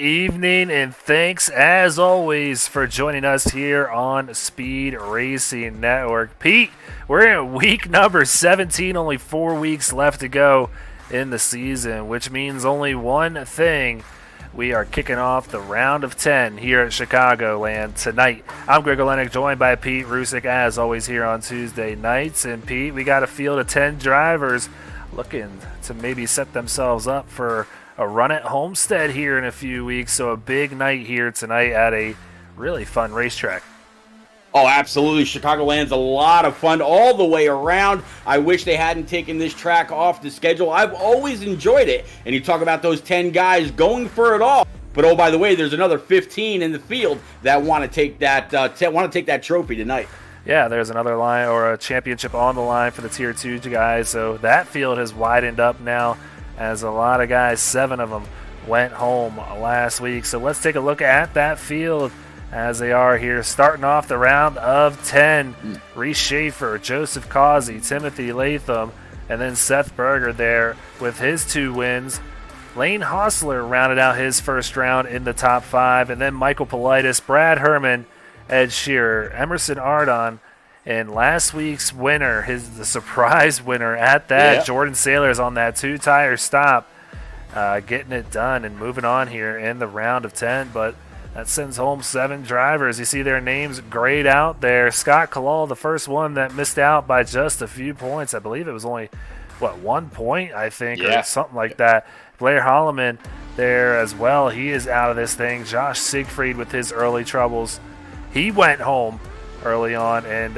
evening, and thanks as always for joining us here on Speed Racing Network. Pete, we're in week number 17, only 4 weeks left to go in the season, which means only one thing. We are kicking off the round of 10 here at Chicagoland tonight. I'm Greg Olenek, joined by Pete Rusick, as always, here on Tuesday nights. And Pete, we got a field of 10 drivers looking to maybe set themselves up for a run at Homestead here in a few weeks. So a big night here tonight at a really fun racetrack. Oh, absolutely. Chicagoland's a lot of fun all the way around. I wish they hadn't taken this track off the schedule. I've always enjoyed it. And you talk about those 10 guys going for it all. But oh, by the way, there's another 15 in the field that want to take that trophy tonight. Yeah, there's another line or a championship on the line for the Tier 2 guys. So that field has widened up now, as a lot of guys, 7 of them, went home last week. So let's take a look at that field as they are here. Starting off the round of 10, Reese Schaefer, Joseph Causey, Timothy Latham, and then Seth Berger there with his 2 wins. Lane Hostler rounded out his first round in the top 5, and then Michael Politis, Brad Herman, Ed Shearer, Emerson Ardon, and last week's winner, the surprise winner at that, Jordan Sailors on that 2-tire stop, getting it done and moving on here in the round of 10. But that sends home 7 drivers. You see their names grayed out there. Scott Kalal, the first one that missed out by just a few points. I believe it was only, 1 point, I think, or something like that. Blair Holloman there as well. He is out of this thing. Josh Siegfried with his early troubles. He went home early on and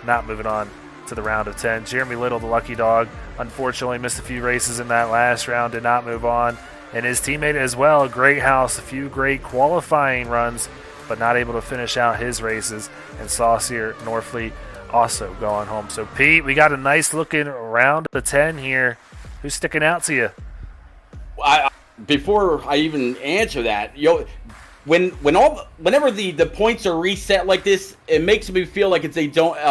not moving on to the round of 10. Jeremy Little, the lucky dog, unfortunately missed a few races in that last round, did not move on. And his teammate as well, Great House, a few great qualifying runs, but not able to finish out his races. And Saucier Norfleet also going home. So, Pete, we got a nice looking round of 10 here. Who's sticking out to you? Before I even answer that, whenever the points are reset like this, it makes me feel like it's a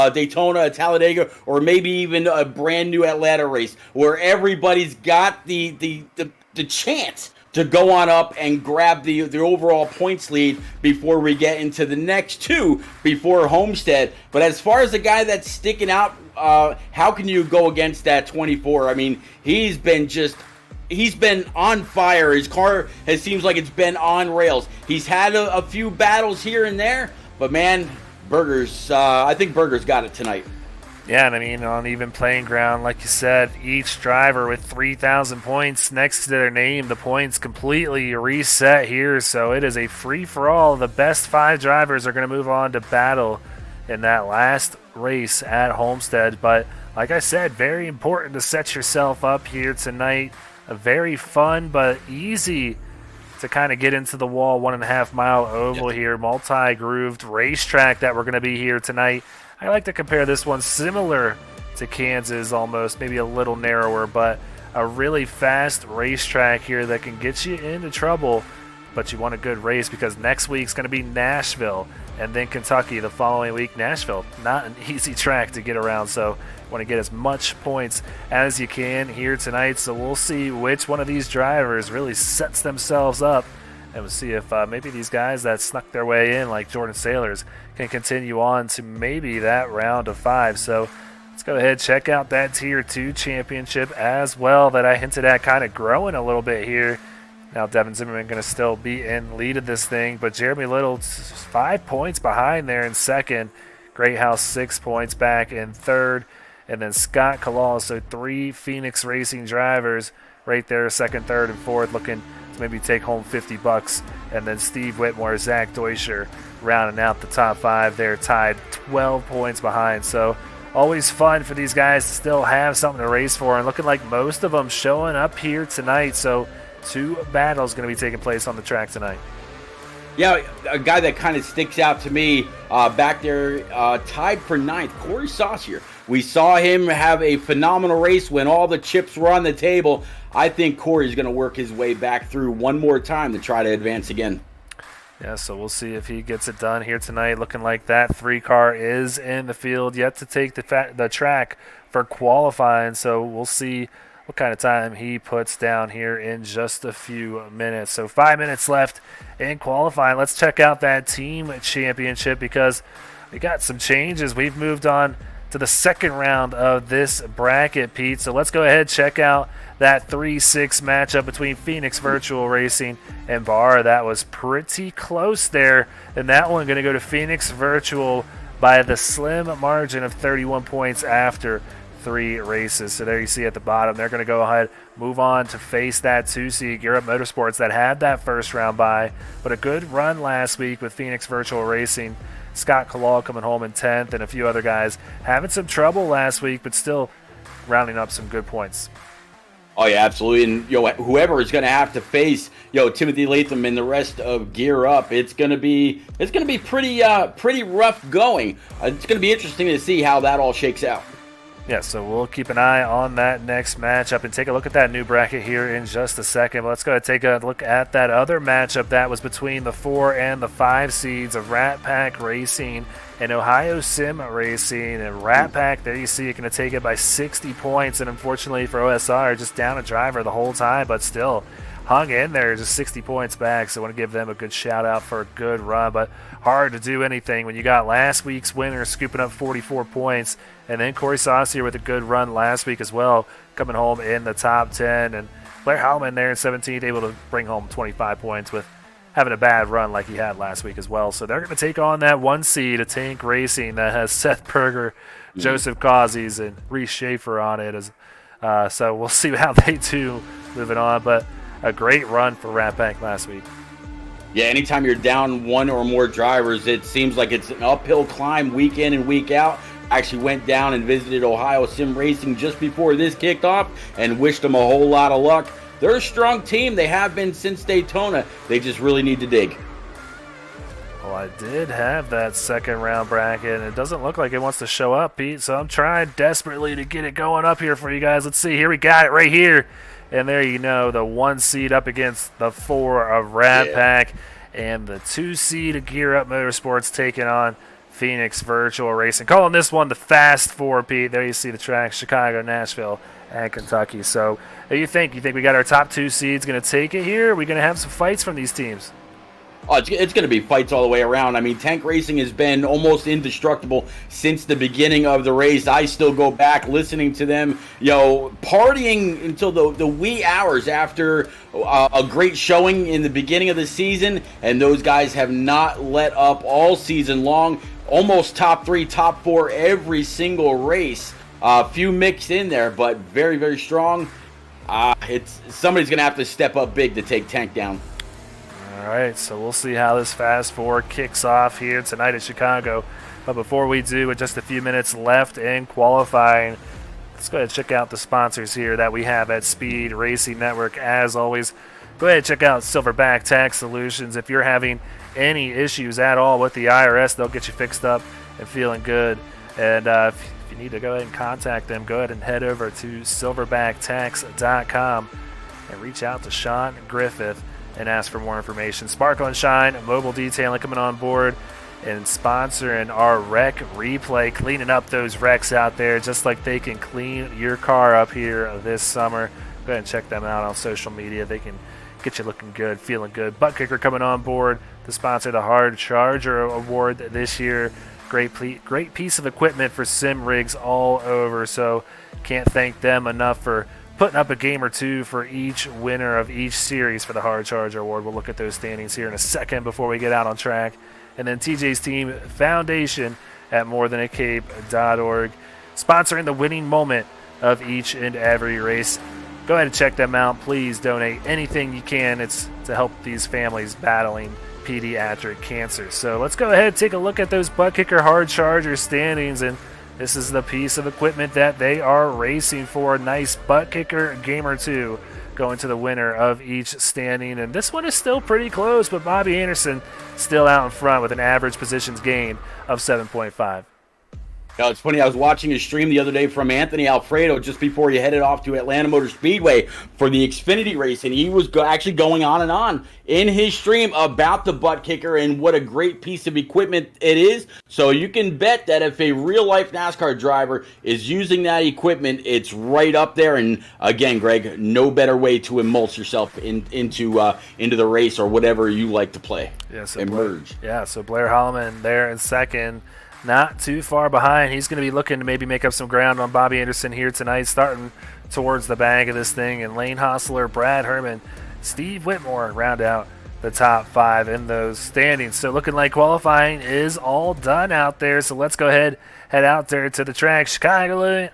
Daytona, a Talladega, or maybe even a brand new Atlanta race where everybody's got the chance to go on up and grab the overall points lead before we get into the next 2 before Homestead. But as far as the guy that's sticking out, how can you go against that 24? I mean, he's been on fire. His car seems like it's been on rails. He's had a few battles here and there, but man, I think Berger's got it tonight. Yeah, and I mean, on even playing ground, like you said, each driver with 3,000 points next to their name, the points completely reset here, so it is a free-for-all. The best 5 drivers are going to move on to battle in that last race at Homestead. But like I said, very important to set yourself up here tonight. A very fun but easy to kind of get into the wall 1.5-mile oval here, multi-grooved racetrack that we're going to be here tonight. I like to compare this one similar to Kansas almost, maybe a little narrower, but a really fast racetrack here that can get you into trouble, but you want a good race because next week's going to be Nashville and then Kentucky the following week. Nashville, not an easy track to get around, so you want to get as much points as you can here tonight. So we'll see which one of these drivers really sets themselves up, and we'll see if maybe these guys that snuck their way in, like Jordan Sailors, can continue on to maybe that round of 5. So let's go ahead and check out that Tier 2 championship as well that I hinted at kind of growing a little bit here. Now Devin Zimmerman going to still be in lead of this thing, but Jeremy Little 5 points behind there in second. Great House 6 points back in third. And then Scott Kalal, so 3 Phoenix Racing drivers right there, second, third, and fourth, looking to maybe take home $50. And then Steve Whitmore, Zach Deutscher rounding out the top 5 there, tied 12 points behind. So always fun for these guys to still have something to race for, and looking like most of them showing up here tonight. So 2 battles going to be taking place on the track tonight. Yeah, a guy that kind of sticks out to me back there, tied for 9th, Corey Saucier. We saw him have a phenomenal race when all the chips were on the table. I think Corey's going to work his way back through one more time to try to advance again. Yeah, so we'll see if he gets it done here tonight. Looking like that 3-car is in the field, yet to take the track for qualifying. So we'll see what kind of time he puts down here in just a few minutes. So 5 minutes left in qualifying. Let's check out that team championship because we got some changes. We've moved on to the second round of this bracket, Pete. So let's go ahead and check out that 3-6 matchup between Phoenix Virtual Racing and Bar. That was pretty close there. And that one going to go to Phoenix Virtual by the slim margin of 31 points after 3 races. So there you see at the bottom, they're going to go ahead, move on to face that 2-seed Europe Motorsports that had that first round bye, but a good run last week with Phoenix Virtual Racing. Scott Kalal coming home in 10th, and a few other guys having some trouble last week, but still rounding up some good points. Oh yeah, absolutely. And whoever is going to have to face Timothy Latham and the rest of Gear Up, it's going to be pretty rough going. It's going to be interesting to see how that all shakes out. Yeah, so we'll keep an eye on that next matchup and take a look at that new bracket here in just a second. But let's go ahead and take a look at that other matchup that was between the 4 and the 5 seeds of Rat Pack Racing and Ohio Sim Racing. And Rat Pack, there you see it, going to take it by 60 points. And unfortunately for OSR, just down a driver the whole time, but still hung in there, just 60 points back. So I want to give them a good shout out for a good run, but hard to do anything when you got last week's winner scooping up 44 points, and then Corey Saucier with a good run last week as well, coming home in the top 10, and Blair Hallman there in 17th, able to bring home 25 points with having a bad run like he had last week as well. So they're going to take on that 1 seed, a Tank Racing that has Seth Berger, Joseph Causies, and Reese Schaefer on it. So we'll see how they do moving on, but a great run for Rat Pack last week. Yeah, anytime you're down 1 or more drivers, it seems like it's an uphill climb week in and week out. I actually went down and visited Ohio Sim Racing just before this kicked off and wished them a whole lot of luck. They're a strong team. They have been since Daytona. They just really need to dig. Well, I did have that second round bracket, and it doesn't look like it wants to show up, Pete, so I'm trying desperately to get it going up here for you guys. Let's see. Here we got it right here. And there you know, the 1 seed up against the 4 of Rat Pack, and the 2 seed of Gear Up Motorsports taking on Phoenix Virtual Racing. Calling this one the Fast 4, Pete. There you see the tracks, Chicago, Nashville, and Kentucky. So what do you think? You think we got our top 2 seeds going to take it here? Are we going to have some fights from these teams? Oh, it's going to be fights all the way around. I mean, Tank Racing has been almost indestructible since the beginning of the race. I still go back listening to them, partying until the wee hours after a great showing in the beginning of the season, and those guys have not let up all season long. Almost top 3, top 4 every single race. A few mixed in there, but very, very strong. Somebody's going to have to step up big to take Tank down. All right, so we'll see how this Fast 4 kicks off here tonight in Chicago. But before we do, with just a few minutes left in qualifying, let's go ahead and check out the sponsors here that we have at Speed Racing Network. As always, go ahead and check out Silverback Tax Solutions. If you're having any issues at all with the IRS, they'll get you fixed up and feeling good. And if you need to go ahead and contact them, go ahead and head over to silverbacktax.com and reach out to Sean Griffith and ask for more information. Sparkle and Shine Mobile Detailing coming on board and sponsoring our wreck replay, cleaning up those wrecks out there just like they can clean your car up here this summer. Go ahead and check them out on social media. They can get you looking good, feeling good. Butt Kicker coming on board to sponsor the Hard Charger Award this year. Great piece of equipment for sim rigs all over, so can't thank them enough for putting up a game or two for each winner of each series for the Hard Charger Award. We'll look at those standings here in a second before we get out on track. And then TJ's Team Foundation at morethanAcape.org, sponsoring the winning moment of each and every race. Go ahead and check them out. Please donate anything you can. It's to help these families battling pediatric cancer. So let's go ahead and take a look at those Butt Kicker Hard Charger standings, and this is the piece of equipment that they are racing for. Nice Butt Kicker Gamer 2 going to the winner of each standing. And this one is still pretty close, but Bobby Anderson still out in front with an average positions gain of 7.5. It's funny. I was watching a stream the other day from Anthony Alfredo just before he headed off to Atlanta Motor Speedway for the Xfinity race, and he was actually going on in his stream about the butt kicker and what a great piece of equipment it is. So you can bet that if a real life NASCAR driver is using that equipment, it's right up there. And again, Greg, no better way to immerse yourself into the race or whatever you like to play. Yeah, so Emerge. So Blair Holloman there in second. Not too far behind. He's going to be looking to maybe make up some ground on Bobby Anderson here tonight, starting towards the bag of this thing. And Lane Hostler, Brad Herman, Steve Whitmore round out the top 5 in those standings. So looking like qualifying is all done out there. So let's go ahead, head out there to the track, Chicagoland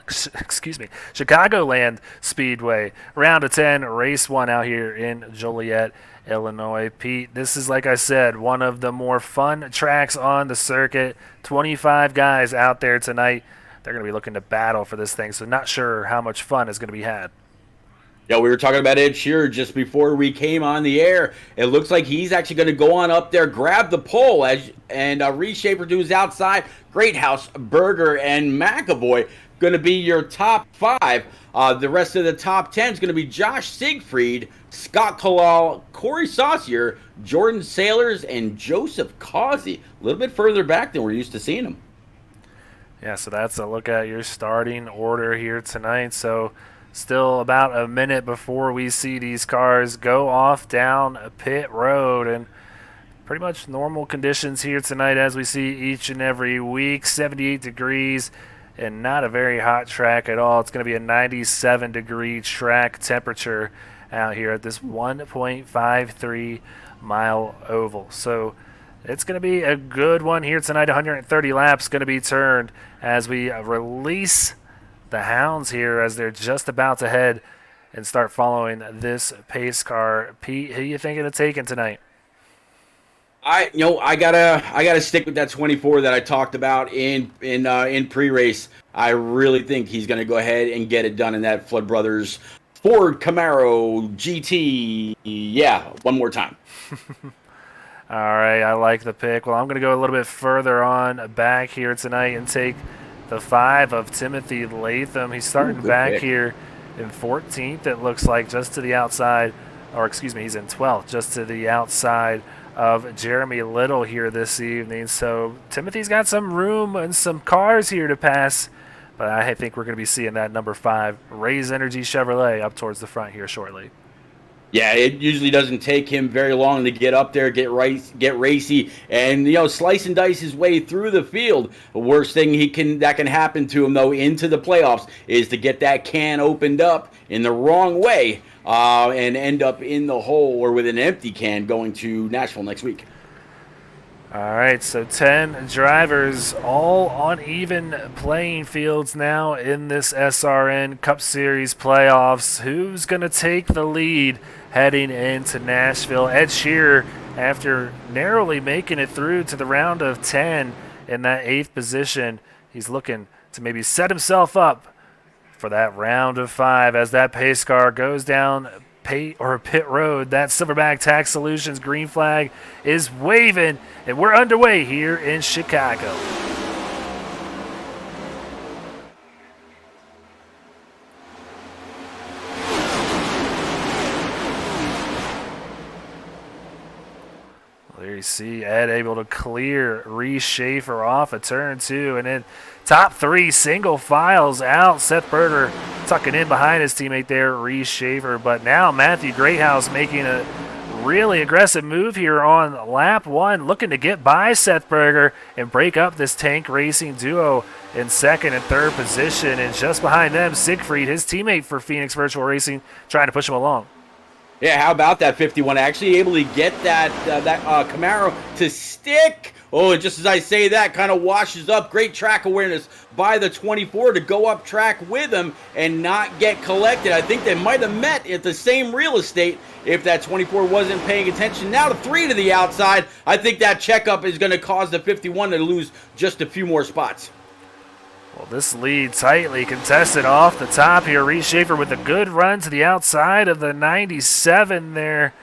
Speedway. Round of 10, race 1 out here in Joliet, Illinois. Pete, this is, like I said, one of the more fun tracks on the circuit. 25 guys out there tonight. They're going to be looking to battle for this thing, so not sure how much fun is going to be had. Yeah, we were talking about Ed Shearer just before we came on the air. It looks like he's actually going to go on up there, grab the pole, and Reese Schaefer to his outside. Greathouse, Berger, and McAvoy going to be your top 5. The rest of the top 10 is going to be Josh Siegfried, Scott Kalal, Corey Saucier, Jordan Sailors, and Joseph Causey. A little bit further back than we're used to seeing them. Yeah, so that's a look at your starting order here tonight. So still about a minute before we see these cars go off down pit road, and pretty much normal conditions here tonight as we see each and every week. 78 degrees and not a very hot track at all. It's going to be a 97 degree track temperature out here at this 1.53 mile oval. So it's going to be a good one here tonight. 130 laps going to be turned as we release the hounds here as they're just about to head and start following this pace car. Pete, who you thinking of taking tonight? I gotta stick with that 24 that I talked about in pre-race. I really think he's gonna go ahead and get it done in that Flood Brothers Ford Camaro GT. Yeah, one more time. All right, I like the pick. Well, I'm going to go a little bit further on back here tonight and take the 5 of Timothy Latham. He's starting back pick here in 14th, it looks like, just to the outside, or excuse me, he's in 12th, just to the outside of Jeremy Little here this evening. So Timothy's got some room and some cars here to pass, but I think we're going to be seeing that number 5, Raise Energy Chevrolet, up towards the front here shortly. Yeah, it usually doesn't take him very long to get up there, get racy, and slice and dice his way through the field. The worst thing that can happen to him though into the playoffs is to get that can opened up in the wrong way and end up in the hole or with an empty can going to Nashville next week. All right, so 10 drivers, all on even playing fields now in this SRN Cup Series playoffs. Who's going to take the lead heading into Nashville? Ed Shearer, after narrowly making it through to the round of 10 in that 8th position, he's looking to maybe set himself up for that round of 5 as that pace car goes down pit road. That Silverback Tax Solutions green flag is waving, and we're underway here in Chicago. Well, there you see Ed able to clear Reese Schaefer off a turn 2, and then top 3 single files out. Seth Berger tucking in behind his teammate there, Reese Schaefer. But now Matthew Greathouse making a really aggressive move here on lap 1, looking to get by Seth Berger and break up this tank racing duo in 2nd and 3rd position. And just behind them, Siegfried, his teammate for Phoenix Virtual Racing, trying to push him along. Yeah, how about that 51? Actually able to get that Camaro to stick. Oh, and just as I say that, kind of washes up. Great track awareness by the 24 to go up track with him and not get collected. I think they might have met at the same real estate if that 24 wasn't paying attention. Now to 3 to the outside. I think that checkup is going to cause the 51 to lose just a few more spots. Well, this lead tightly contested off the top here. Reese Schaefer with a good run to the outside of the 97 there.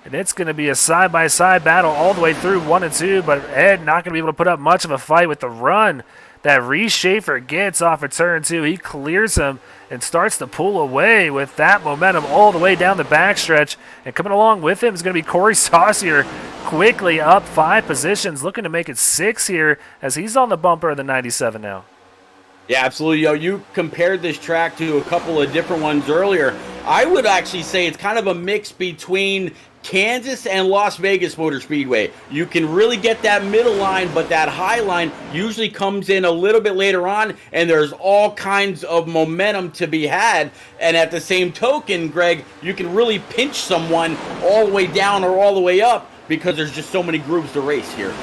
And it's going to be a side-by-side battle all the way through 1 and 2, but Ed not going to be able to put up much of a fight with the run that Reese Schaefer gets off of turn 2. He clears him and starts to pull away with that momentum all the way down the backstretch. And coming along with him is going to be Corey Saucier, quickly up 5 positions, looking to make it 6 here as he's on the bumper of the 97 now. Yeah, absolutely. You compared this track to a couple of different ones earlier. I would actually say it's kind of a mix between Kansas and Las Vegas Motor Speedway. You can really get that middle line, but that high line usually comes in a little bit later on, and there's all kinds of momentum to be had. And at the same token, Greg, you can really pinch someone all the way down or all the way up because there's just so many groups to race here.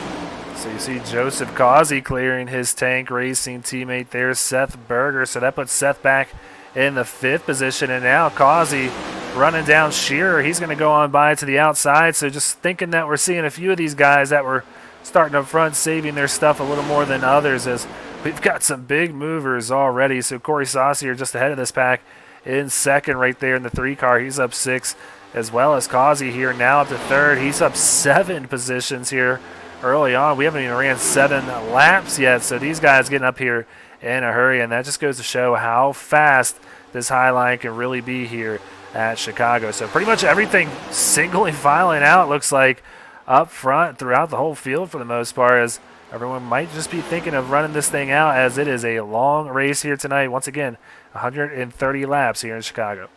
So you see Joseph Causey clearing his Tank Racing teammate there, Seth Berger. So that puts Seth back in the 5th position. And now Causey running down Shearer. He's going to go on by to the outside. So just thinking that we're seeing a few of these guys that were starting up front, saving their stuff a little more than others, as we've got some big movers already. So Corey Saucier just ahead of this pack in 2nd right there in the 3 car. He's up 6, as well as Causey here now up to 3rd. He's up 7 positions here early on. We haven't even ran 7 laps yet, so these guys getting up here in a hurry, and that just goes to show how fast this high line can really be here at Chicago. So pretty much everything singly filing out, looks like, up front throughout the whole field for the most part, as everyone might just be thinking of running this thing out, as it is a long race here tonight. Once again, 130 laps here in Chicago.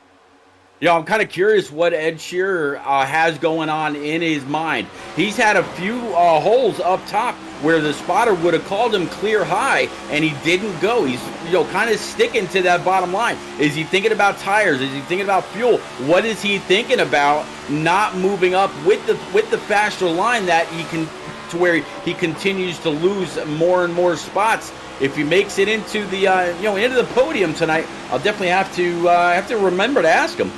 Yeah, I'm kind of curious what Ed Shearer has going on in his mind. He's had a few holes up top where the spotter would have called him clear high, and he didn't go. He's kind of sticking to that bottom line. Is he thinking about tires? Is he thinking about fuel? What is he thinking about not moving up with the faster line that he can, to where he continues to lose more and more spots? If he makes it into the into the podium tonight, I'll definitely have to remember to ask him.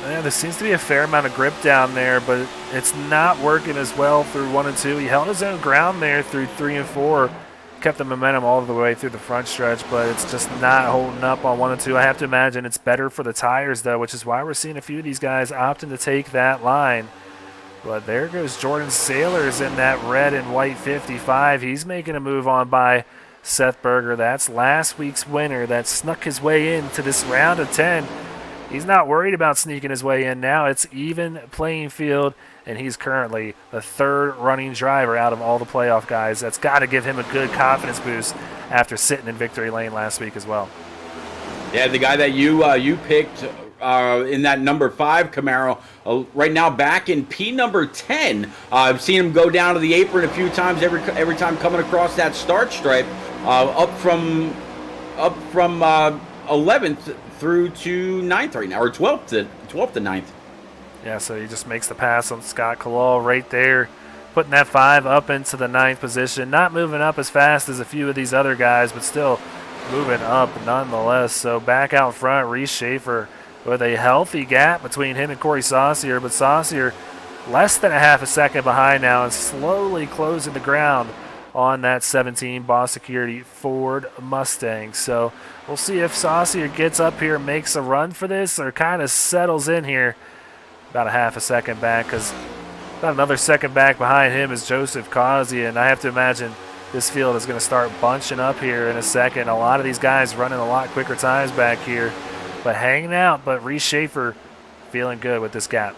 Yeah, there seems to be a fair amount of grip down there, but it's not working as well through 1 and 2. He held his own ground there through 3 and 4, kept the momentum all the way through the front stretch, but it's just not holding up on 1 and 2. I have to imagine it's better for the tires, though, which is why we're seeing a few of these guys opting to take that line. But there goes Jordan Sailors in that red and white 55. He's making a move on by Seth Berger. That's last week's winner that snuck his way into this round of 10. He's not worried about sneaking his way in now. It's even playing field, and he's currently the 3rd running driver out of all the playoff guys. That's got to give him a good confidence boost after sitting in victory lane last week as well. Yeah, the guy that you picked in that number 5 Camaro, right now back in P number 10. I've seen him go down to the apron a few times every time coming across that start stripe, up from 11th through to 9th right now, or 12th to 9th. Yeah, so he just makes the pass on Scott Kalal right there, putting that 5 up into the 9th position. Not moving up as fast as a few of these other guys, but still moving up nonetheless. So back out front, Reese Schaefer with a healthy gap between him and Corey Saucier, but Saucier less than a half a second behind now and slowly closing the ground on that 17 Boss Security Ford Mustang. So we'll see if Saucier gets up here, makes a run for this, or kind of settles in here about a half a second back, because about another second back behind him is Joseph Causey, and I have to imagine this field is going to start bunching up here in a second. A lot of these guys running a lot quicker times back here, but hanging out. But Reese Schaefer feeling good with this gap.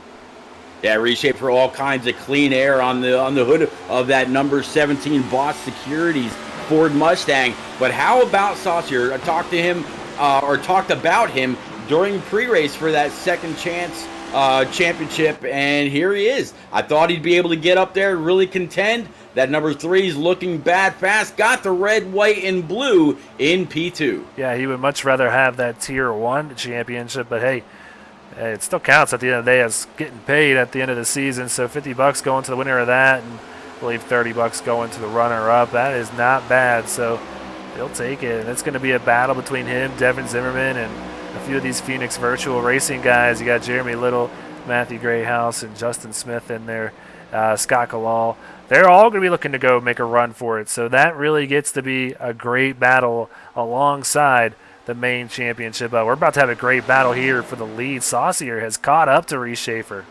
Yeah, Reese Schaefer, all kinds of clean air on the hood of that number 17 Boss Securities Ford Mustang. But how about Saucier? I talked to him, or talked about him during pre-race for that second chance championship, and here he is. I thought he'd be able to get up there and really contend. That number 3 is looking bad fast. Got the red, white, and blue in P2. Yeah, he would much rather have that Tier 1 championship, but hey, it still counts at the end of the day as getting paid at the end of the season. So $50 going to the winner of that, and I believe $30 going to the runner-up. That is not bad, so he'll take it. And it's going to be a battle between him, Devin Zimmerman, and a few of these Phoenix Virtual Racing guys. You got Jeremy Little, Matthew Grayhouse, and Justin Smith in there, Scott Kalal. They're all going to be looking to go make a run for it. So that really gets to be a great battle alongside the main championship. We're about to have a great battle here for the lead. Saucier has caught up to Reese Schaefer.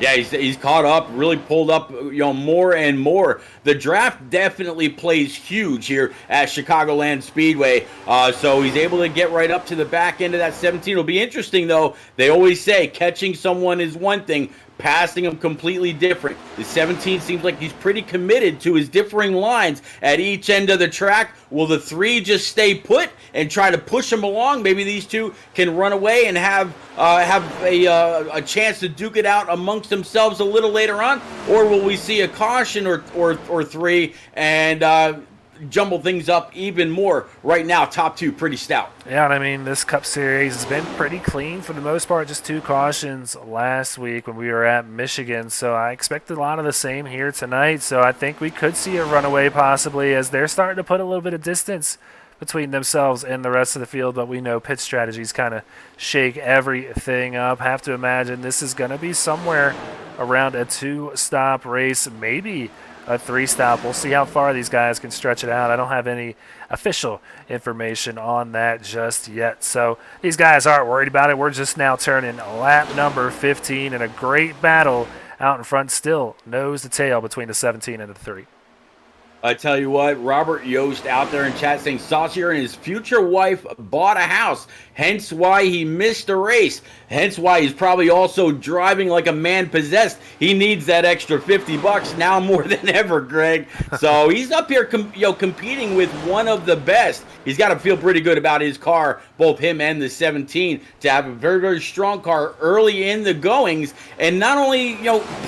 Yeah, he's caught up, really pulled up, more and more. The draft definitely plays huge here at Chicagoland Speedway. So he's able to get right up to the back end of that 17. It'll be interesting, though. They always say catching someone is one thing, passing them completely different. The 17 seems like he's pretty committed to his differing lines at each end of the track. Will the 3 just stay put and try to push him along? Maybe these two can run away and have a chance to duke it out amongst themselves a little later on, or will we see a caution or 3 and jumble things up even more? Right now, top 2 pretty stout. Yeah, and I mean, this Cup Series has been pretty clean for the most part. Just 2 cautions last week when we were at Michigan. So I expect a lot of the same here tonight. So I think we could see a runaway possibly as they're starting to put a little bit of distance between themselves and the rest of the field. But we know pit strategies kind of shake everything up. Have to imagine this is going to be somewhere around a 2-stop race, maybe a 3-stop. We'll see how far these guys can stretch it out. I don't have any official information on that just yet. So these guys aren't worried about it. We're just now turning lap number 15 and a great battle out in front still, nose to tail between the 17 and the 3. I tell you what, Robert Yost out there in chat saying Saucier and his future wife bought a house, hence why he missed a race, hence why he's probably also driving like a man possessed. He needs that extra $50 now more than ever, Greg. So he's up here competing with one of the best. He's got to feel pretty good about his car, both him and the 17, to have a very, very strong car early in the goings, and not only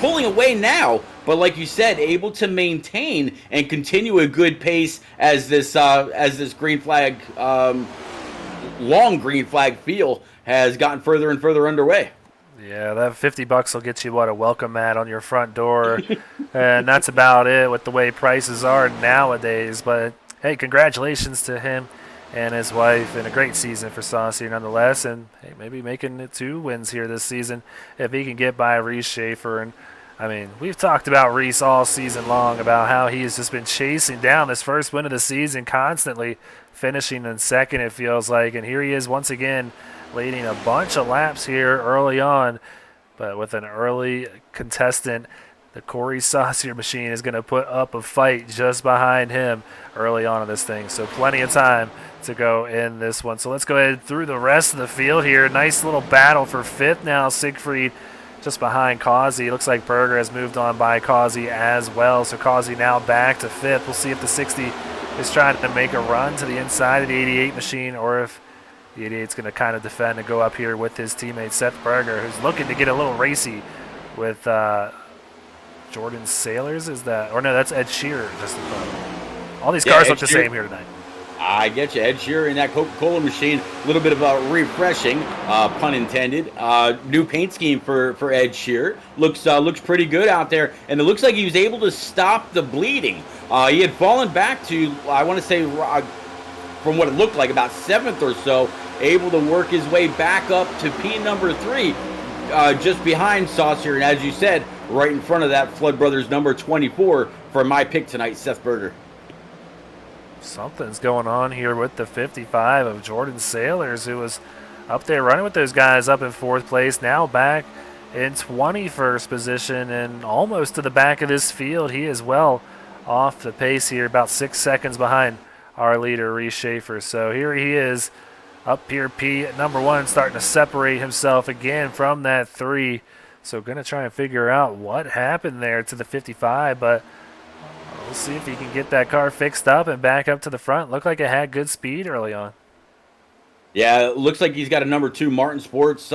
pulling away now, but like you said, able to maintain and continue a good pace as this green flag, long green flag field has gotten further and further underway. Yeah, that $50 will get you, a welcome mat on your front door. And that's about it with the way prices are nowadays. But, hey, congratulations to him and his wife, and a great season for Saucier nonetheless. And, hey, maybe making it 2 wins here this season if he can get by Reese Schaefer. And I mean, we've talked about Reese all season long about how he has just been chasing down this first win of the season, constantly finishing in second, it feels like. And here he is once again leading a bunch of laps here early on. But with an early contestant, the Corey Saucier machine is going to put up a fight just behind him early on in this thing. So plenty of time to go in this one. So let's go ahead through the rest of the field here. Nice little battle for 5th now. Siegfried just behind Causey. Looks like Berger has moved on by Causey as well. So Causey now back to 5th. We'll see if the 60 is trying to make a run to the inside of the 88 machine, or if the 88 is going to kind of defend and go up here with his teammate Seth Berger, who's looking to get a little racy with Jordan Sailors. Is that? Or no, that's Ed Shearer just in front. All these cars look the same here tonight. I get you. Ed Shearer in that Coca-Cola machine. A little bit of a refreshing, pun intended. New paint scheme for Ed Shearer. Looks pretty good out there. And it looks like he was able to stop the bleeding. He had fallen back to, I want to say, from what it looked like, about 7th or so. Able to work his way back up to P number 3. Just behind Saucier. And as you said, right in front of that Flood Brothers number 24 for my pick tonight, Seth Berger. Something's going on here with the 55 of Jordan Sailors, who was up there running with those guys up in 4th place, now back in 21st position and almost to the back of this field. He is well off the pace here, about 6 seconds behind our leader, Reese Schaefer. So here he is up here, P at number 1, starting to separate himself again from that 3. So going to try and figure out what happened there to the 55, but we'll see if he can get that car fixed up and back up to the front. Looked like it had good speed early on. Yeah, it looks like he's got a number 2 Martin Sports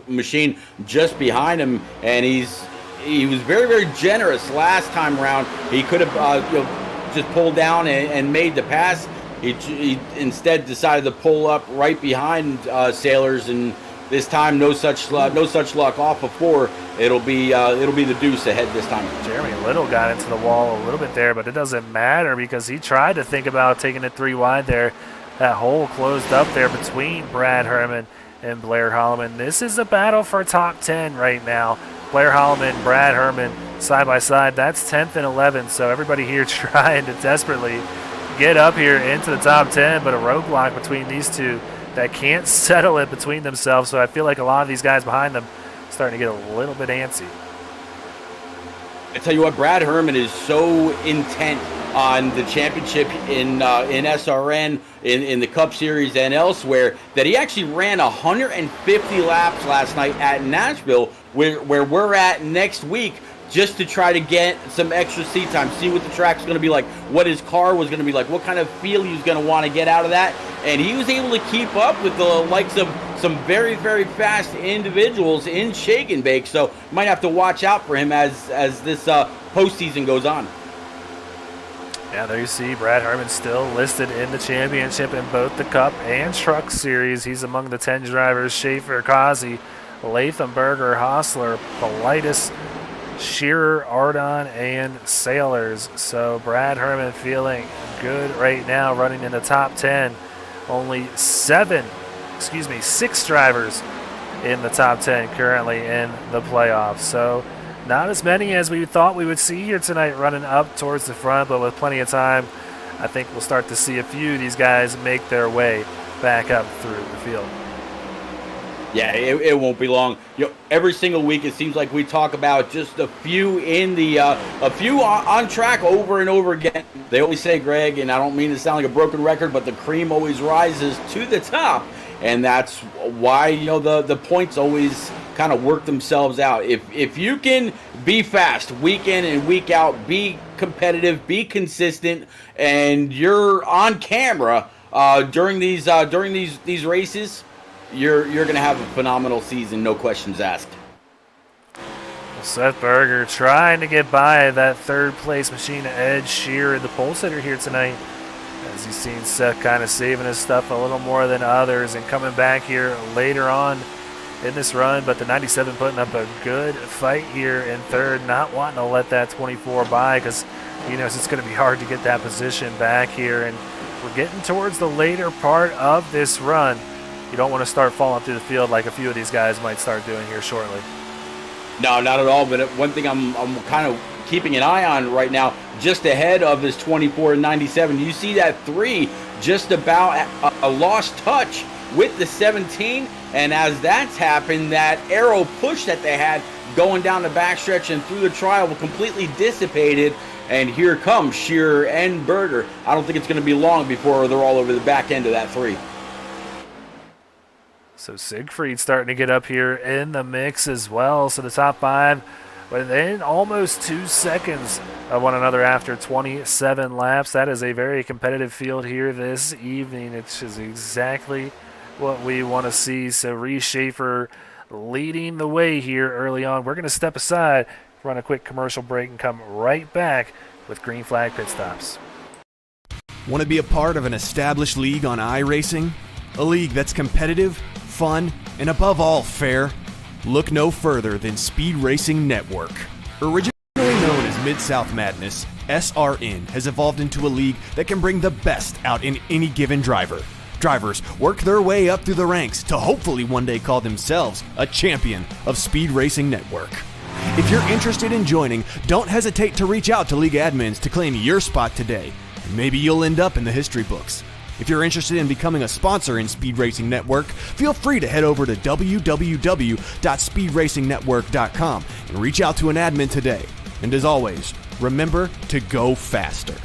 machine just behind him, and he was very, very generous last time around. He could have just pulled down and made the pass. He instead decided to pull up right behind Sailors, and this time no such luck. Off of 4, it'll be the deuce ahead this time. Jeremy Little got into the wall a little bit there, but it doesn't matter because he tried to think about taking it 3 wide there. That hole closed up there between Brad Herman and Blair Holloman. This is a battle for top 10 right now. Blair Holloman, Brad Herman, side by side. That's 10th and 11th, so everybody here trying to desperately get up here into the top 10, but a roadblock between these two that can't settle it between themselves. So I feel like a lot of these guys behind them starting to get a little bit antsy. I tell you what, Brad Herman is so intent on the championship in SRN, in the Cup Series and elsewhere, that he actually ran 150 laps last night at Nashville, where we're at next week, just to try to get some extra seat time, see what the track's going to be like, what his car was going to be like, what kind of feel he was going to want to get out of that. And he was able to keep up with the likes of some very, very fast individuals in Shake and Bake. So might have to watch out for him as this postseason goes on. Yeah, there you see Brad Herman still listed in the championship in both the Cup and Truck Series. He's among the 10 drivers: Schaefer, Kazi, Latham, Berger, Hostler, Politis, Shearer, Ardon, and Sailors. So Brad Herman feeling good right now, running in the top 10. Only 6 drivers in the top 10 currently in the playoffs. So not as many as we thought we would see here tonight running up towards the front, but with plenty of time, I think we'll start to see a few of these guys make their way back up through the field. Yeah, it won't be long. Every single week it seems like we talk about just a few on track over and over again. They always say, Greg, and I don't mean to sound like a broken record, but the cream always rises to the top, and that's why the points always kind of work themselves out. If you can be fast week in and week out, be competitive, be consistent, and you're on camera during these races, you're going to have a phenomenal season, no questions asked. Seth Berger trying to get by that third place machine Ed Shearer, the pole sitter here tonight. As you've seen Seth kind of saving his stuff a little more than others and coming back here later on in this run, but the 97 putting up a good fight here in third, not wanting to let that 24 by, because he knows it's going to be hard to get that position back here. And we're getting towards the later part of this run. You don't want to start falling through the field like a few of these guys might start doing here shortly. No, not at all. But one thing I'm kind of keeping an eye on right now, just ahead of this 24 and 97, you see that 3 just about a lost touch with the 17. And as that's happened, that arrow push that they had going down the backstretch and through the trial will completely dissipated. And here comes Shearer and Berger. I don't think it's going to be long before they're all over the back end of that 3. So Siegfried starting to get up here in the mix as well. So the top 5 within almost 2 seconds of one another after 27 laps. That is a very competitive field here this evening. It's just exactly what we want to see. So Reese Schaefer leading the way here early on. We're going to step aside, run a quick commercial break, and come right back with Green Flag Pit Stops. Want to be a part of an established league on iRacing? A league that's competitive, fun, and above all fair? Look no further than Speed Racing Network. Originally known as Mid-South Madness, SRN has evolved into a league that can bring the best out in any given driver. Drivers work their way up through the ranks to hopefully one day call themselves a champion of Speed Racing Network. If you're interested in joining, don't hesitate to reach out to league admins to claim your spot today, and maybe you'll end up in the history books. If you're interested in becoming a sponsor in Speed Racing Network, feel free to head over to www.speedracingnetwork.com and reach out to an admin today. And as always, remember to go faster.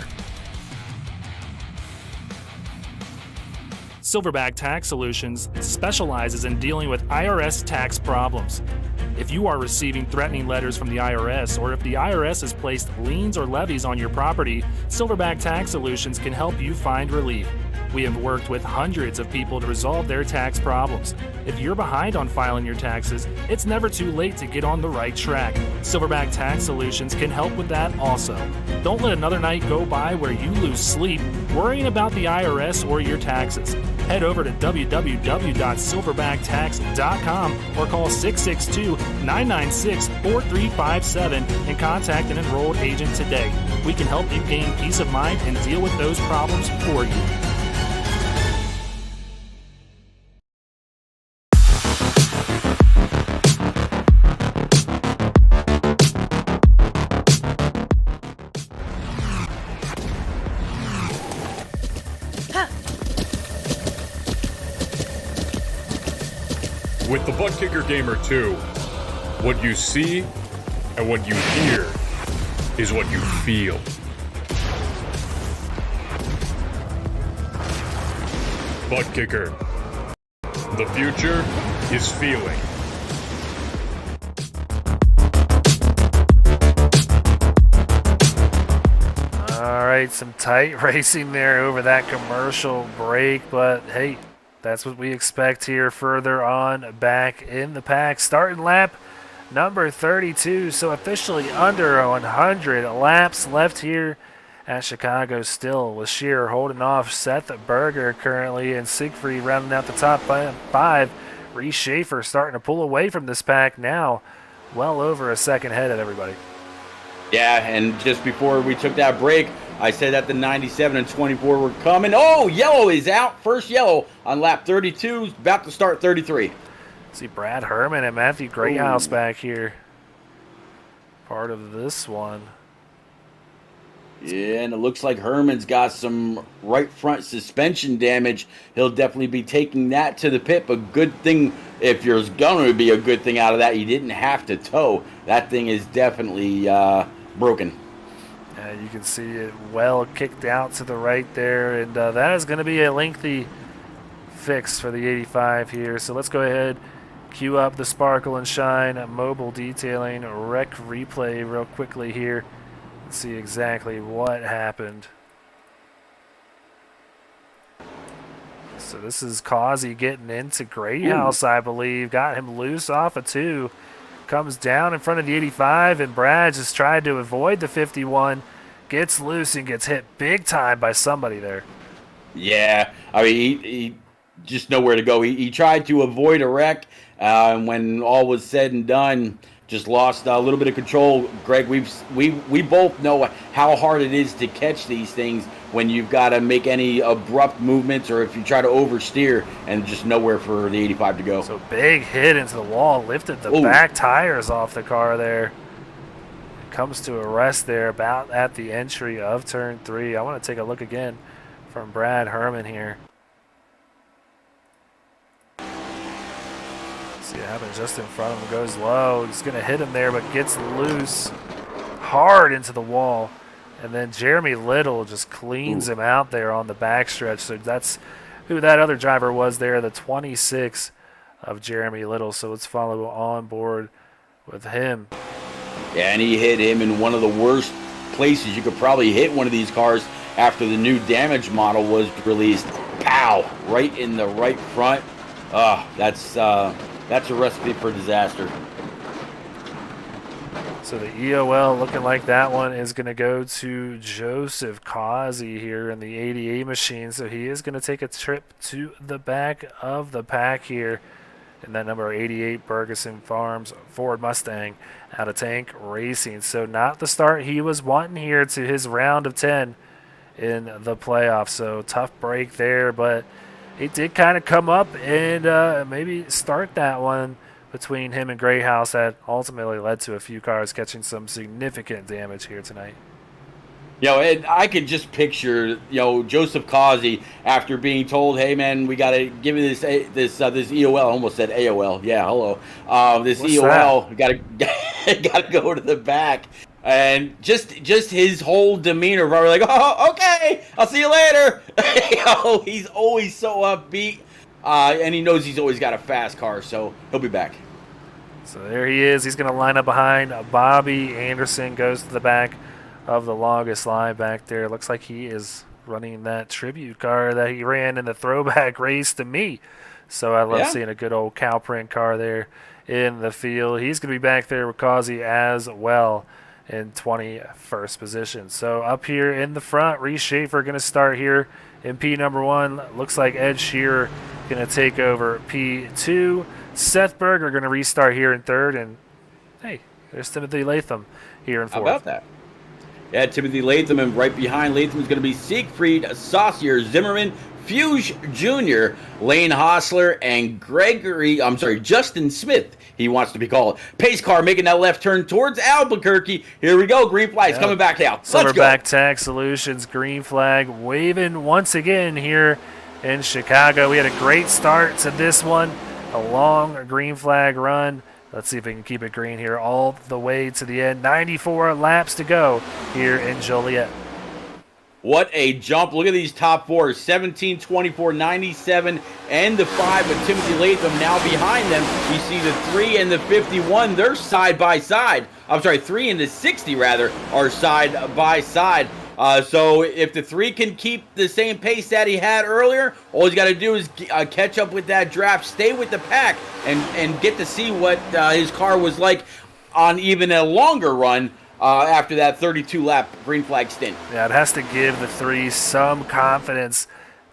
Silverback Tax Solutions specializes in dealing with IRS tax problems. If you are receiving threatening letters from the IRS, or if the IRS has placed liens or levies on your property, Silverback Tax Solutions can help you find relief. We have worked with hundreds of people to resolve their tax problems. If you're behind on filing your taxes, it's never too late to get on the right track. Silverback Tax Solutions can help with that also. Don't let another night go by where you lose sleep worrying about the IRS or your taxes. Head over to www.silverbacktacks.com or call 662-996-4357 and contact an enrolled agent today. We can help you gain peace of mind and deal with those problems for you. With the Butt Kicker Gamer 2, what you see and what you hear is what you feel. Butt kicker. The future is feeling. All right, some tight racing there over that commercial break, but hey, that's what we expect here further on back in the pack. Starting lap number 32, so officially under 100 laps left here at Chicago still, with Shearer holding off Seth Berger currently, and Siegfried rounding out the top five. Reese Schaefer starting to pull away from this pack now, well over a second ahead of everybody. Yeah, and just before we took that break, I said that the 97 and 24 were coming. Oh, yellow is out. First yellow on lap 32, about to start 33. See Brad Herman and Matthew Greathouse back here. Part of this one. Yeah, and it looks like Herman's got some right front suspension damage. He'll definitely be taking that to the pit. But good thing, if there's going to be a good thing out of that, you didn't have to tow. That thing is definitely broken. You can see it well kicked out to the right there, and that is going to be a lengthy fix for the 85 here. So let's go ahead, cue up the Sparkle and Shine mobile detailing rec replay real quickly here. Let's see exactly what happened. So this is Causey getting into Greathouse, I believe. Got him loose off of 2. Comes down in front of the 85, and Brad just tried to avoid the 51. Gets loose and gets hit big time by somebody there. Yeah, I mean, he just nowhere to go. He tried to avoid a wreck, and when all was said and done, just lost a little bit of control. Greg, we both know how hard it is to catch these things when you've got to make any abrupt movements, or if you try to oversteer, and just nowhere for the 85 to go. So big hit into the wall, lifted the back tires off the car there. Comes to a rest there about at the entry of turn 3. I want to take a look again from Brad Herman here. See what happens just in front of him. Goes low. He's going to hit him there, but gets loose hard into the wall. And then Jeremy Little just cleans him out there on the backstretch. So that's who that other driver was there, the 26 of Jeremy Little. So let's follow on board with him. Yeah, and he hit him in one of the worst places you could probably hit one of these cars after the new damage model was released. Pow! Right in the right front. That's a recipe for disaster. So the EOL looking like that one is going to go to Joseph Causey here in the 88 machine. So he is going to take a trip to the back of the pack here in that number 88 Ferguson Farms Ford Mustang out of Tank Racing. So not the start he was wanting here to his round of 10 in the playoffs. So tough break there, but he did kind of come up and maybe start that one between him and Greathouse that ultimately led to a few cars catching some significant damage here tonight. And I could just picture, Joseph Causey after being told, "Hey, man, we got to give you this EOL." I almost said AOL. Yeah, hello. This What's EOL got to go to the back, and just his whole demeanor, probably like, "Oh, okay, I'll see you later." He's always so upbeat, and he knows he's always got a fast car, so he'll be back. So there he is. He's going to line up behind Bobby Anderson. Goes to the back of the longest line back there. Looks like he is running that tribute car that he ran in the throwback race to me. So I love seeing a good old cow print car there in the field. He's going to be back there with Causey as well in 21st position. So up here in the front, Reese Schaefer going to start here in P number 1. Looks like Ed Shearer going to take over P2. Seth Berger going to restart here in 3rd. And, hey, there's Timothy Latham here in 4th. How about that? Yeah, Timothy Latham, and right behind Latham is going to be Siegfried Saucier Zimmerman, Fuge Jr., Lane Hostler, and Justin Smith, he wants to be called. Pace car making that left turn towards Albuquerque. Here we go. Green flag's coming back now. Let's go. Silverback Tech Solutions, green flag waving once again here in Chicago. We had a great start to this one. A long green flag run. Let's see if we can keep it green here all the way to the end. 94 laps to go here in Joliet. What a jump. Look at these top four. 17, 24, 97, and the 5. But Timothy Latham now behind them. You see the 3 and the 51. They're side by side. I'm sorry, 3 and the 60, rather, are side by side. So if the 3 can keep the same pace that he had earlier, all he's got to do is catch up with that draft, stay with the pack, and get to see what his car was like on even a longer run after that 32-lap green flag stint. Yeah, it has to give the 3 some confidence,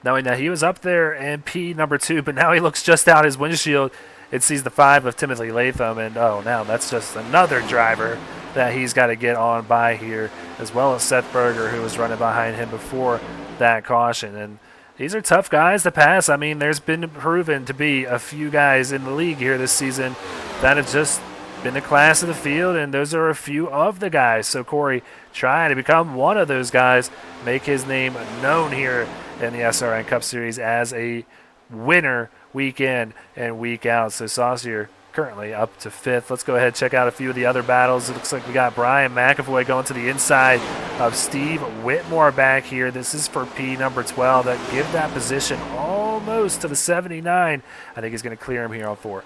knowing that he was up there in P number 2, but now he looks just out his windshield. It sees the 5 of Timothy Latham, and now that's just another driver that he's got to get on by here, as well as Seth Berger, who was running behind him before that caution. And these are tough guys to pass. I mean, there's been proven to be a few guys in the league here this season that have just been the class of the field, and those are a few of the guys. So Corey trying to become one of those guys, make his name known here in the SRN Cup Series as a winner week in and week out. So Saucier currently up to 5th. Let's go ahead and check out a few of the other battles. It looks like we got Brian McAvoy going to the inside of Steve Whitmore back here. This is for P number 12. That give that position almost to the 79. I think he's going to clear him here on 4.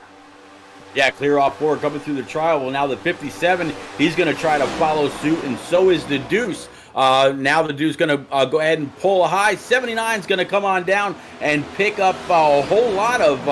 Yeah, clear off 4 coming through the trial. Well, now the 57, he's going to try to follow suit, and so is the Deuce. Now the Deuce going to go ahead and pull a high. 79 is going to come on down and pick up a whole lot of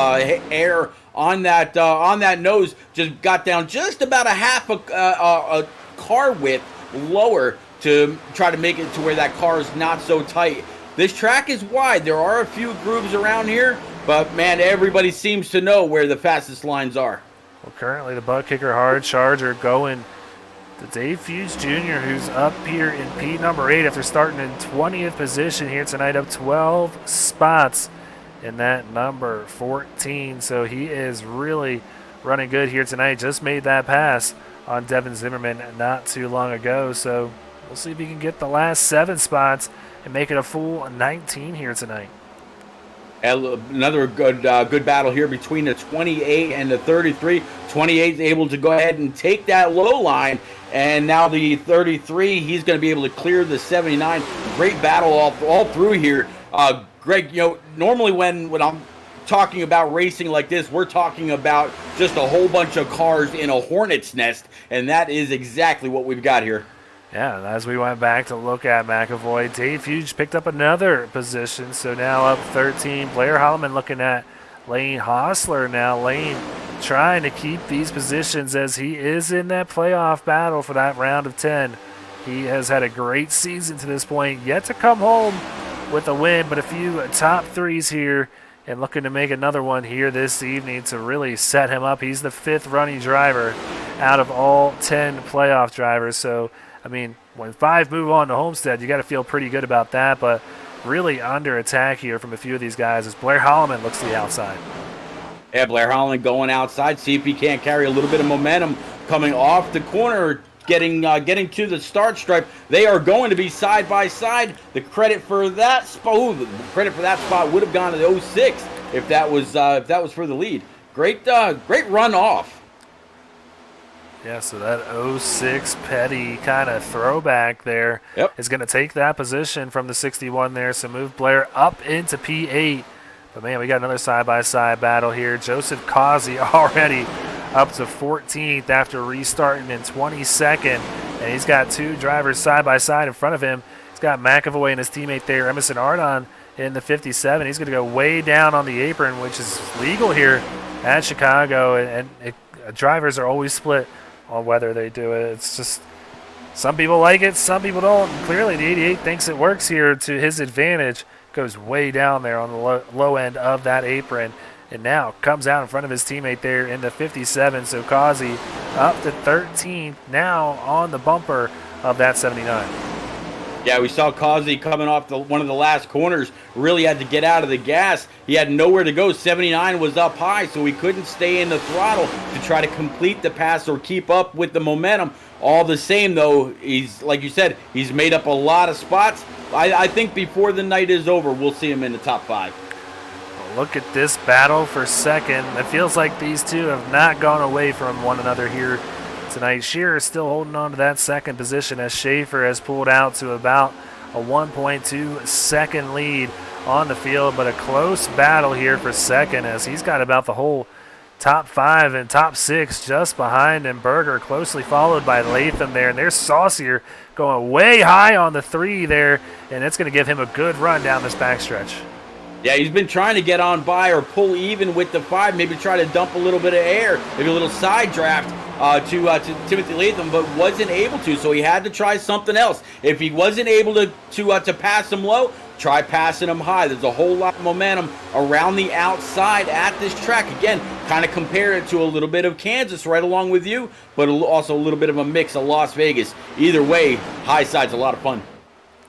air on that nose. Just got down just about a half a car width lower to try to make it to where that car is not so tight. This track is wide. There are a few grooves around here, but man, everybody seems to know where the fastest lines are. Well, currently the butt kicker hard charger going to Dave Fuse Jr., who's up here in P number 8 after starting in 20th position here tonight, up 12 spots in that number 14. So he is really running good here tonight. Just made that pass on Devin Zimmerman not too long ago. So we'll see if he can get the last 7 spots and make it a full 19 here tonight. Another good battle here between the 28 and the 33. 28 is able to go ahead and take that low line, and now the 33, he's going to be able to clear the 79. Great battle all through here. Greg, normally when I'm talking about racing like this, we're talking about just a whole bunch of cars in a hornet's nest, and that is exactly what we've got here. Yeah, and as we went back to look at McAvoy, Dave Hughes picked up another position, so now up 13. Blair Holloman looking at Lane Hostler now. Lane trying to keep these positions as he is in that playoff battle for that round of 10. He has had a great season to this point, yet to come home with a win, but a few top 3s here and looking to make another one here this evening to really set him up. He's the 5th running driver out of all 10 playoff drivers, so I mean, when 5 move on to Homestead, you got to feel pretty good about that, but really under attack here from a few of these guys as Blair Holloman looks to the outside. Yeah, Blair Holloman going outside, see if he can't carry a little bit of momentum coming off the corner, getting to the start stripe. They are going to be side by side. The credit for that spot, would have gone to the 06 if that was for the lead. Great run off. Yeah, so that 06 Petty kind of throwback there is going to take that position from the 61 there, so move Blair up into P8. But, man, we got another side-by-side battle here. Joseph Causey already up to 14th after restarting in 22nd, and he's got 2 drivers side-by-side in front of him. He's got McAvoy and his teammate there, Emerson Ardon, in the 57. He's going to go way down on the apron, which is legal here at Chicago, and drivers are always split on whether they do it. It's just some people like it, some people don't. And clearly the 88 thinks it works here to his advantage. Goes way down there on the low end of that apron, and now comes out in front of his teammate there in the 57. So Causey up to 13th now on the bumper of that 79. Yeah, we saw Causey coming off one of the last corners, really had to get out of the gas. He had nowhere to go. 79 was up high, so he couldn't stay in the throttle to try to complete the pass or keep up with the momentum. All the same, though, he's, like you said, he's made up a lot of spots. I think before the night is over, we'll see him in the top 5. look at this battle for second. It feels like these two have not gone away from one another here tonight. Shearer is still holding on to that second position as Schaefer has pulled out to about a 1.2 second lead on the field, but a close battle here for second as he's got about the whole top 5 and top 6 just behind him. Berger closely followed by Latham there, and there's Saucier going way high on the 3 there, and it's going to give him a good run down this backstretch. Yeah, he's been trying to get on by or pull even with the 5, maybe try to dump a little bit of air, maybe a little side draft to Timothy Latham, but wasn't able to, so he had to try something else. If he wasn't able to pass him low, try passing him high. There's a whole lot of momentum around the outside at this track. Again, kind of compare it to a little bit of Kansas right along with you, but also a little bit of a mix of Las Vegas. Either way, high side's a lot of fun.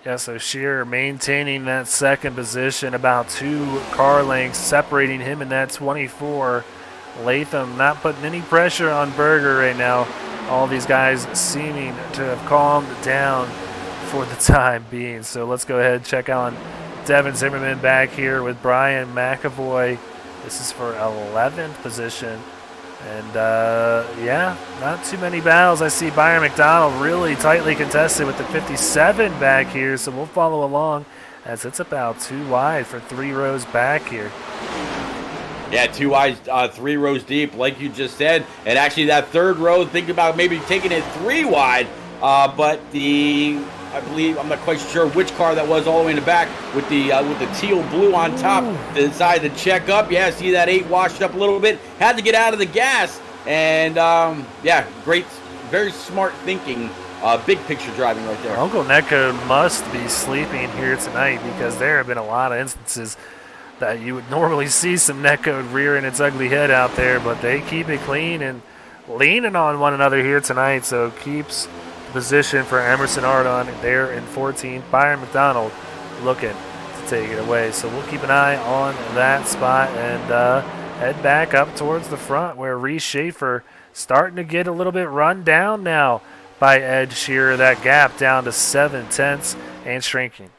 Yeah, so Shearer maintaining that second position, about 2 car lengths separating him in that 24. Latham not putting any pressure on Berger right now. All these guys seeming to have calmed down for the time being. So let's go ahead and check on Devin Zimmerman back here with Brian McAvoy. This is for 11th position. And, yeah, not too many battles. I see Byron McDonald really tightly contested with the 57 back here, so we'll follow along as it's about 2 wide for 3 rows back here. Yeah, 2 wide, 3 rows deep, like you just said. And actually that 3rd row, think about maybe taking it 3 wide, but I believe, I'm not quite sure which car that was all the way in the back with the teal blue on top. Decided to check up. Yeah, see that 8 washed up a little bit. Had to get out of the gas. And, yeah, great, very smart thinking. Big picture driving right there. Uncle Netcode must be sleeping here tonight because there have been a lot of instances that you would normally see some Netcode rearing its ugly head out there, but they keep it clean and leaning on one another here tonight, so keeps position for Emerson Ardon there in 14. Byron McDonald looking to take it away. So we'll keep an eye on that spot and head back up towards the front where Reese Schaefer starting to get a little bit run down now by Ed Shearer. That gap down to 7/10 and shrinking.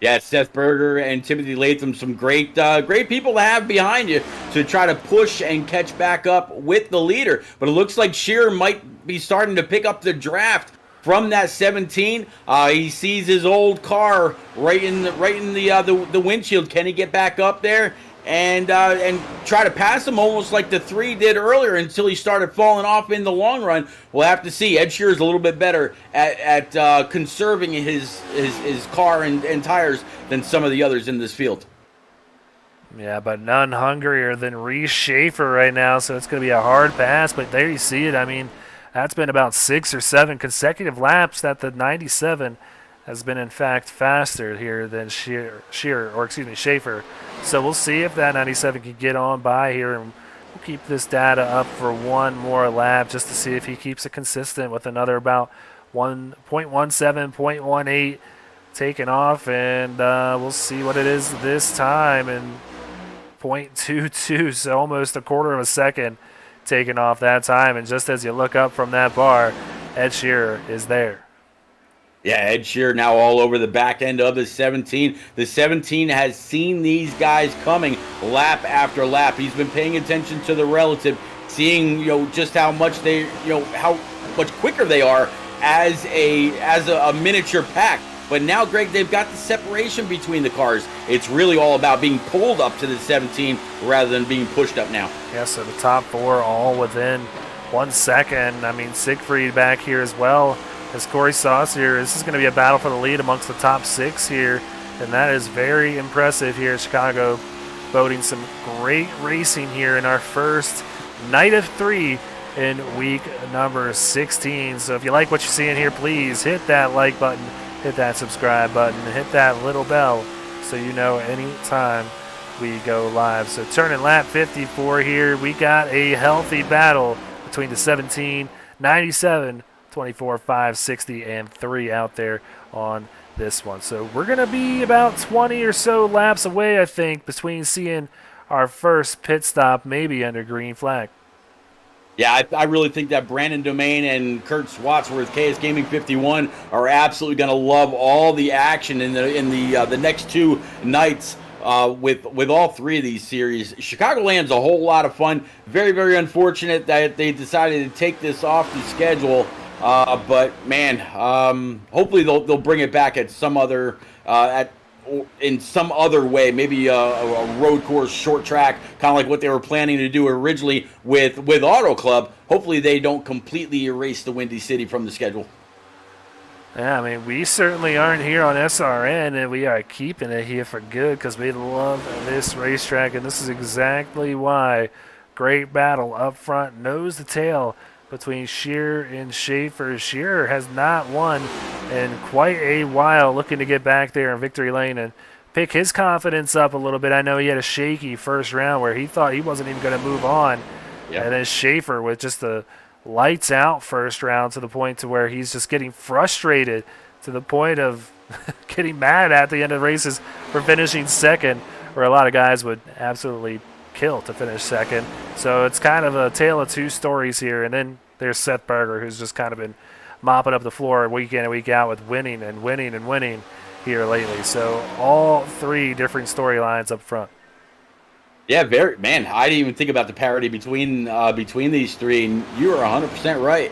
Yeah, Seth Berger and Timothy Latham, some great people to have behind you to try to push and catch back up with the leader. But it looks like Shearer might be starting to pick up the draft from that 17. He sees his old car right in the windshield. Can he get back up there and try to pass him almost like the 3 did earlier until he started falling off in the long run? We'll have to see. Ed Shearer's a little bit better at conserving his car and tires than some of the others in this field. Yeah, but none hungrier than Reese Schaefer right now, so it's going to be a hard pass. But there you see it. I mean, that's been about 6 or 7 consecutive laps that the 97 has been, in fact, faster here than Schaefer. So we'll see if that 97 can get on by here, and we'll keep this data up for one more lap just to see if he keeps it consistent with another about 1.17, 0.18 taken off, and we'll see what it is this time, and 0.22, so almost a quarter of a second taken off that time. And just as you look up from that bar, Ed Shearer is there. Yeah, Ed Shearer now all over the back end of the 17. The 17 has seen these guys coming lap after lap. He's been paying attention to the relative, seeing just how much how much quicker they are as a miniature pack. But now, Greg, they've got the separation between the cars. It's really all about being pulled up to the 17 rather than being pushed up now. Yeah, so the top 4 all within 1 second. I mean, Siegfried back here as well as Corey Saucier. This is going to be a battle for the lead amongst the top 6 here, and that is very impressive here at Chicago. Boating some great racing here in our first night of 3 in week number 16. So if you like what you're seeing here, please hit that like button, hit that subscribe button, hit that little bell so you know anytime we go live. So turning lap 54 here, we got a healthy battle between the 17, 97, 24, 5, 60, and 3 out there on this one. So we're going to be about 20 or so laps away, I think, between seeing our first pit stop maybe under green flag. Yeah, I really think that Brandon Domain and Kurt Swatsworth, KS Gaming 51, are absolutely going to love all the action in the next 2 nights with all three of these series. Chicagoland's a whole lot of fun. Very, very unfortunate that they decided to take this off the schedule. But man, hopefully they'll bring it back at some other in some other way, maybe a road course, short track, kind of like what they were planning to do originally with Auto Club. Hopefully they don't completely erase the Windy City from the schedule. Yeah, I mean, we certainly aren't here on SRN, and we are keeping it here for good because we love this racetrack, and this is exactly why. Great battle up front, nose to tail between Shearer and Schaefer. Shearer has not won in quite a while, looking to get back there in victory lane and pick his confidence up a little bit. I know he had a shaky first round where he thought he wasn't even going to move on. Yep. And then Schaefer with just the lights out first round to the point to where he's just getting frustrated to the point of getting mad at the end of races for finishing second, where a lot of guys would absolutely kill to finish second. So it's kind of a tale of two stories here. And then there's Seth Berger, who's just kind of been mopping up the floor week in and week out with winning and winning and winning here lately. So all three different storylines up front. Yeah, man, I didn't even think about the parity between these three, and you are 100% right.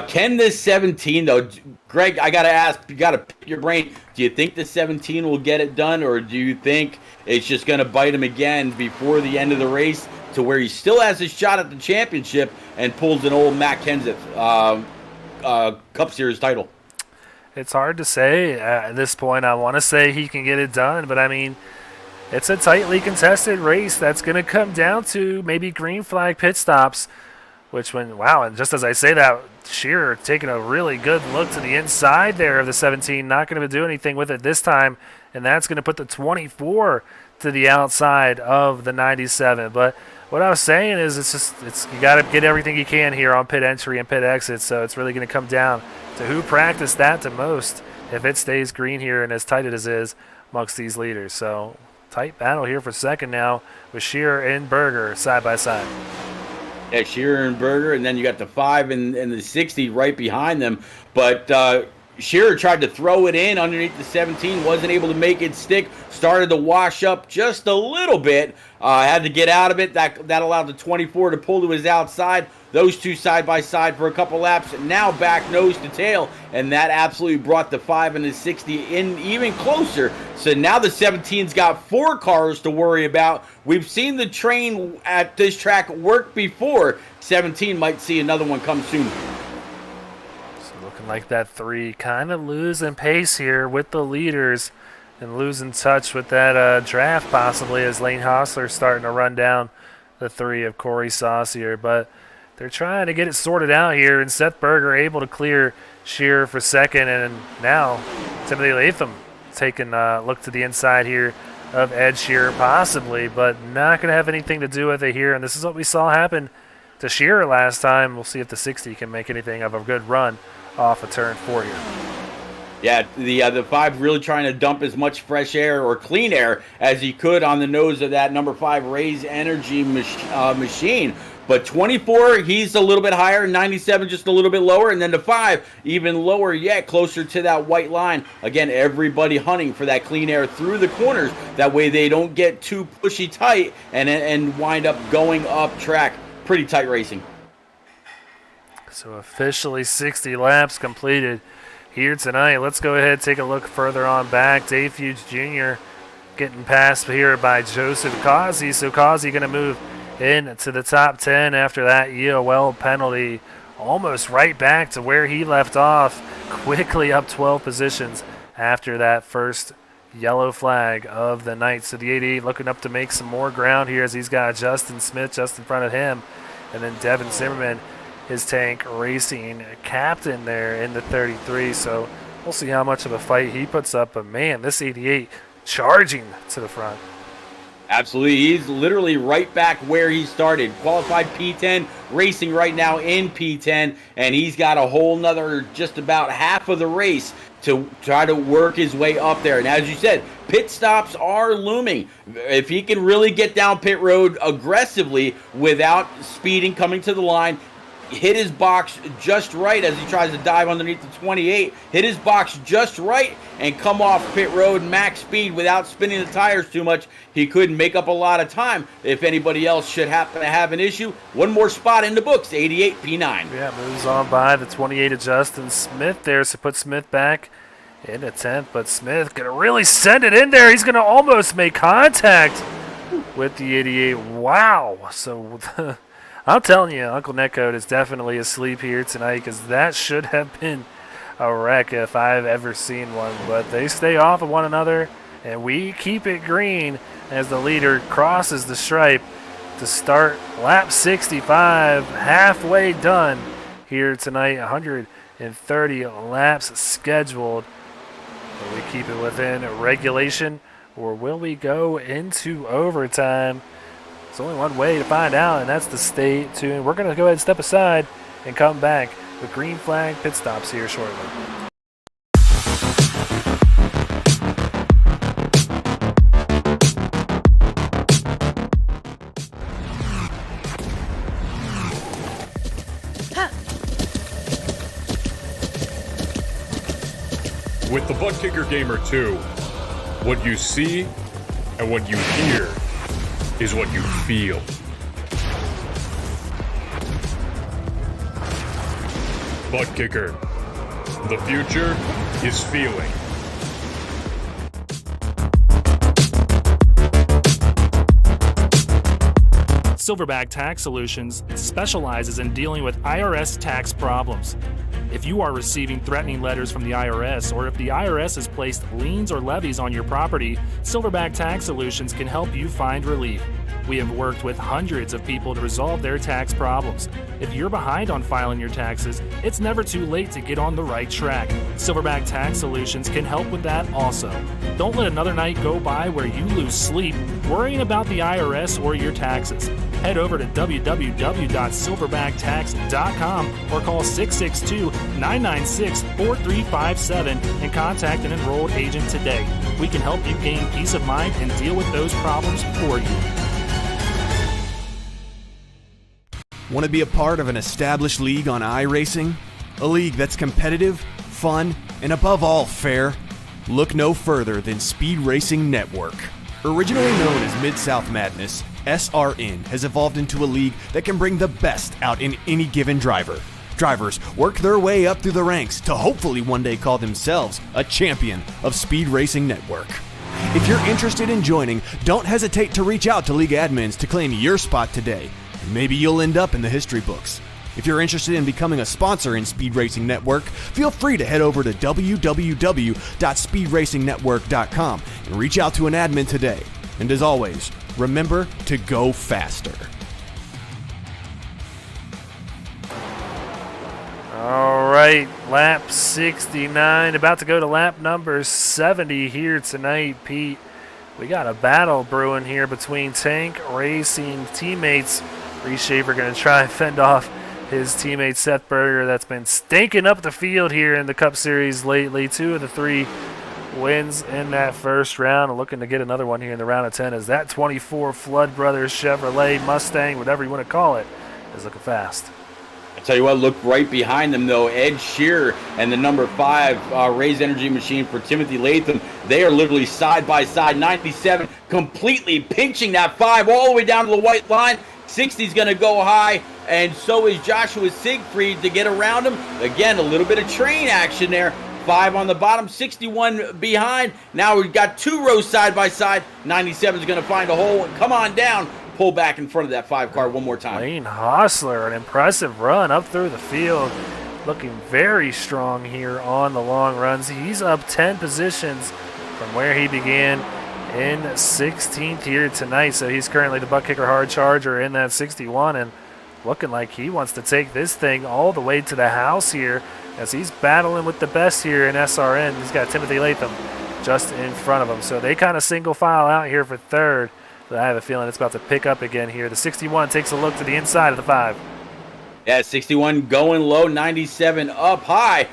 Can this 17, though, Greg, I got to ask, you got to pick your brain. Do you think the 17 will get it done, or do you think it's just going to bite him again before the end of the race to where he still has a shot at the championship and pulls an old Matt Kenseth Cup Series title? It's hard to say at this point. I want to say he can get it done, but I mean, it's a tightly contested race that's going to come down to maybe green flag pit stops, and just as I say that, Shearer taking a really good look to the inside there of the 17, not going to do anything with it this time, and that's going to put the 24 to the outside of the 97. But what I was saying is you got to get everything you can here on pit entry and pit exit, so it's really going to come down to who practiced that the most if it stays green here and as tight as it is amongst these leaders. So tight battle here for second now with Shearer and Berger side by side. Yeah, Shearer and Berger, and then you got the 5 and the 60 right behind them. But Shearer tried to throw it in underneath the 17, wasn't able to make it stick, started to wash up just a little bit, had to get out of it. That allowed the 24 to pull to his outside. Those two side by side for a couple laps, now back nose to tail, and that absolutely brought the 5 and the 60 in even closer. So now the 17's got 4 cars to worry about. We've seen the train at this track work before. 17 might see another one come soon. So looking like that 3 kind of losing pace here with the leaders and losing touch with that draft possibly, as Lane Hostler's starting to run down the 3 of Corey Saucier. But they're trying to get it sorted out here, and Seth Berger able to clear Shearer for second, and now Timothy Latham taking a look to the inside here of Ed Shearer possibly, but not going to have anything to do with it here. And this is what we saw happen to Shearer last time. We'll see if the 60 can make anything of a good run off of turn 4 here. Yeah, the 5 really trying to dump as much fresh air or clean air as he could on the nose of that number 5 Raise Energy machine. But 24, he's a little bit higher, 97 just a little bit lower, and then the 5 even lower yet, closer to that white line. Again, everybody hunting for that clean air through the corners. That way they don't get too pushy tight and wind up going up track. Pretty tight racing. So officially 60 laps completed here tonight. Let's go ahead and take a look further on back. Dave Hughes Jr. getting passed here by Joseph Causey. So Causey going to move into the top 10 after that EOL penalty. Almost right back to where he left off. Quickly up 12 positions after that first yellow flag of the night. So the 88 looking up to make some more ground here as he's got Justin Smith just in front of him. And then Devin Zimmerman, his Tank Racing captain there in the 33. So we'll see how much of a fight he puts up. But man, this 88 charging to the front. Absolutely. He's literally right back where he started. Qualified P10, racing right now in P10, and he's got a whole nother just about half of the race to try to work his way up there. And as you said, pit stops are looming. If he can really get down pit road aggressively without speeding, coming to the line, hit his box just right as he tries to dive underneath the 28. Hit his box just right and come off pit road max speed without spinning the tires too much. He couldn't make up a lot of time. If anybody else should happen to have an issue, one more spot in the books, 88 P9. Yeah, moves on by the 28 of Justin Smith there, so put Smith back in a 10th, but Smith going to really send it in there. He's going to almost make contact with the 88. Wow. So I'm telling you, Uncle Netcode is definitely asleep here tonight because that should have been a wreck if I've ever seen one. But they stay off of one another, and we keep it green as the leader crosses the stripe to start lap 65, halfway done here tonight. 130 laps scheduled. Will we keep it within regulation, or will we go into overtime? There's only one way to find out, and that's to stay tuned. We're going to go ahead and step aside and come back with green flag pit stops here shortly. With the Butt Kicker Gamer 2, what you see and what you hear is what you feel. Butt Kicker. The future is feeling. Silverback Tax Solutions specializes in dealing with IRS tax problems. If you are receiving threatening letters from the IRS, or if the IRS has placed liens or levies on your property, Silverback Tax Solutions can help you find relief. We have worked with hundreds of people to resolve their tax problems. If you're behind on filing your taxes, it's never too late to get on the right track. Silverback Tax Solutions can help with that also. Don't let another night go by where you lose sleep worrying about the IRS or your taxes. Head over to www.silverbacktx.com or call 662-996-4357 and contact an enrolled agent today. We can help you gain peace of mind and deal with those problems for you. Want to be a part of an established league on iRacing? A league that's competitive, fun, and above all fair? Look no further than Speed Racing Network. Originally known as Mid-South Madness, SRN has evolved into a league that can bring the best out in any given driver. Drivers work their way up through the ranks to hopefully one day call themselves a champion of Speed Racing Network. If you're interested in joining, don't hesitate to reach out to league admins to claim your spot today. Maybe you'll end up in the history books. If you're interested in becoming a sponsor in Speed Racing Network, feel free to head over to www.speedracingnetwork.com and reach out to an admin today. And as always, remember to go faster. All right, lap 69, about to go to lap number 70 here tonight, Pete. We got a battle brewing here between Tank Racing teammates. Reese Schaefer going to try and fend off his teammate Seth Berger that's been stinking up the field here in the Cup Series lately. 2 of the 3 wins in that first round, and looking to get another one here in the round of 10 as that 24 Flood Brothers Chevrolet Mustang, whatever you want to call it, is looking fast. I tell you what, look right behind them, though. Ed Shearer and the number 5 Raised Energy Machine for Timothy Latham. They are literally side by side. 97 completely pinching that 5 all the way down to the white line. 60's going to go high, and so is Joshua Siegfried to get around him. Again, a little bit of train action there. 5 on the bottom, 61 behind. Now we've got 2 rows side by side. 97 is going to find a hole and come on down. Pull back in front of that 5 car one more time. Lane Hostler, an impressive run up through the field. Looking very strong here on the long runs. He's up 10 positions from where he began in 16th here tonight. So he's currently the butt kicker hard charger in that 61 and looking like he wants to take this thing all the way to the house here as he's battling with the best here in SRN. He's got Timothy Latham just in front of him. So they kind of single file out here for third. But I have a feeling it's about to pick up again here. The 61 takes a look to the inside of the 5. Yeah, 61 going low, 97 up high.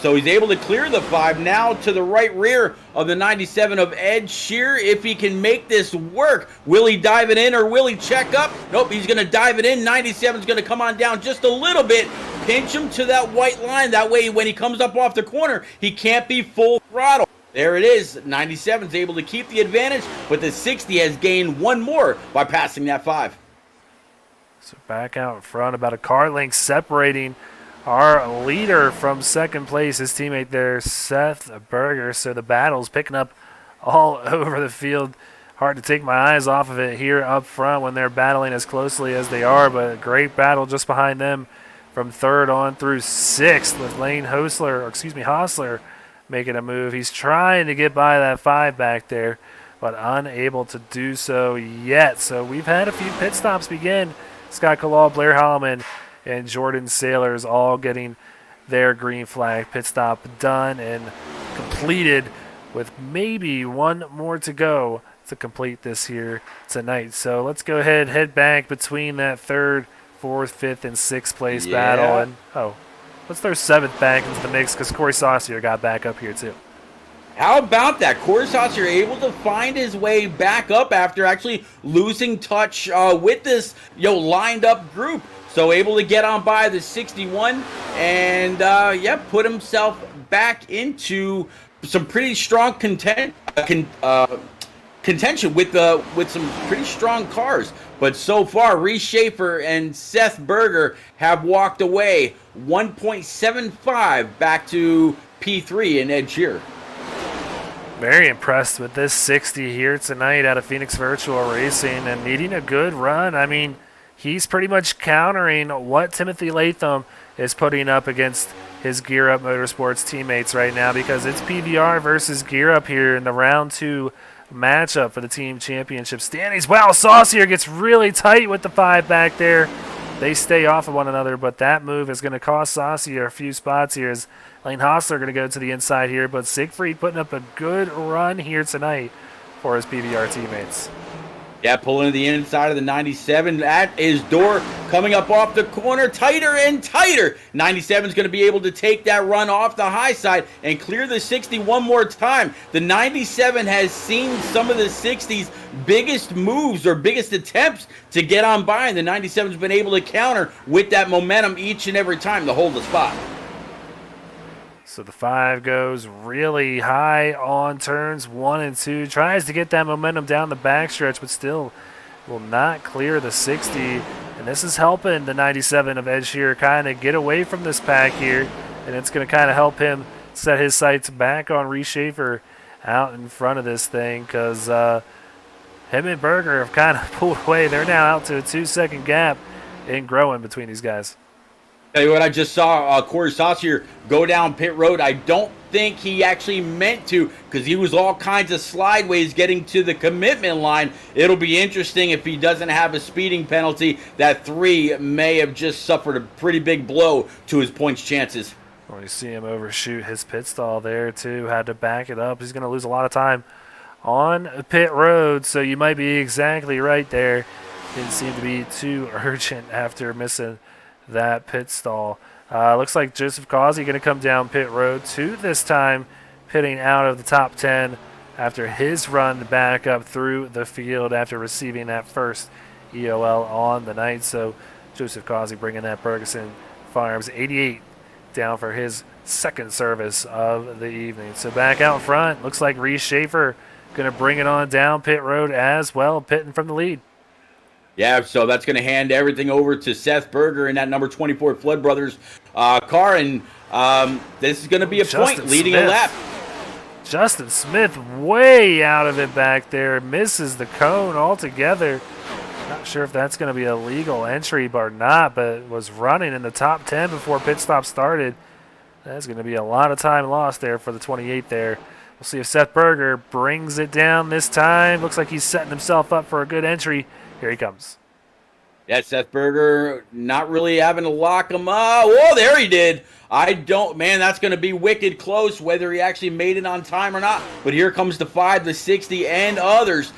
So he's able to clear the 5. Now to the right rear of the 97 of Ed Shear. If he can make this work, will he dive it in or will he check up? Nope, he's going to dive it in. 97 is going to come on down just a little bit. Pinch him to that white line. That way, when he comes up off the corner, he can't be full throttle. There it is. 97 is able to keep the advantage, but the 60 has gained one more by passing that 5. So back out in front, about a car length separating our leader from second place, his teammate there, Seth Berger. So the battle's picking up all over the field. Hard to take my eyes off of it here up front when they're battling as closely as they are, but a great battle just behind them from third on through sixth with Lane Hostler making a move. He's trying to get by that 5 back there, but unable to do so yet. So we've had a few pit stops begin. Scott Kalal, Blair Holloman, and Jordan Sailors all getting their green flag pit stop done and completed, with maybe one more to go to complete this here tonight. So let's go ahead, head back between that third, fourth, fifth, and sixth place battle. And let's throw seventh back into the mix because Corey Saucier got back up here too. How about that? Corey Saucier able to find his way back up after actually losing touch with this lined up group. So able to get on by the 61 and put himself back into some pretty strong contention with some pretty strong cars. But so far, Reese Schaefer and Seth Berger have walked away 1.75 back to P3 in Ed Shear. Very impressed with this 60 here tonight out of Phoenix Virtual Racing and needing a good run. I mean, he's pretty much countering what Timothy Latham is putting up against his Gear Up Motorsports teammates right now, because it's PVR versus Gear Up here in the round 2 matchup for the team championship standings. Wow, Saucier gets really tight with the 5 back there. They stay off of one another, but that move is going to cost Saucier a few spots here as Lane Hostler going to go to the inside here, but Siegfried putting up a good run here tonight for his PVR teammates. Yeah, pulling to the inside of the 97. That is Door coming up off the corner, tighter and tighter. 97 is going to be able to take that run off the high side and clear the 60 one more time. The 97 has seen some of the 60's biggest moves or biggest attempts to get on by, and the 97's been able to counter with that momentum each and every time to hold the spot. So the 5 goes really high on turns 1 and 2. Tries to get that momentum down the backstretch, but still will not clear the 60. And this is helping the 97 of Ed Shear kind of get away from this pack here. And it's going to kind of help him set his sights back on Reese Schaefer out in front of this thing, because him and Berger have kind of pulled away. They're now out to a 2-second gap in growing between these guys. Tell you what, I just saw Corey Saucier go down pit road. I don't think he actually meant to, because he was all kinds of slideways getting to the commitment line. It'll be interesting if he doesn't have a speeding penalty. That 3 may have just suffered a pretty big blow to his points chances. Well, you see him overshoot his pit stall there too. Had to back it up. He's going to lose a lot of time on pit road, so you might be exactly right there. Didn't seem to be too urgent after missing that pit stall. Looks like Joseph Causey going to come down pit road 2 this time, pitting out of the top 10 after his run back up through the field after receiving that first EOL on the night. So Joseph Causey bringing that Ferguson Farms 88 down for his second service of the evening. So back out front, looks like Reese Schaefer going to bring it on down pit road as well, pitting from the lead. Yeah, so that's going to hand everything over to Seth Berger in that number 24 Flood Brothers car, and this is going to be a point leading a lap. Justin Smith way out of it back there, misses the cone altogether. Not sure if that's going to be a legal entry or not, but was running in the top 10 before pit stop started. That's going to be a lot of time lost there for the 28 there. We'll see if Seth Berger brings it down this time. Looks like he's setting himself up for a good entry. Here he comes. Yeah, Seth Berger not really having to lock him up. Whoa, there he did. That's going to be wicked close, whether he actually made it on time or not. But here comes the 5, the 60, and others,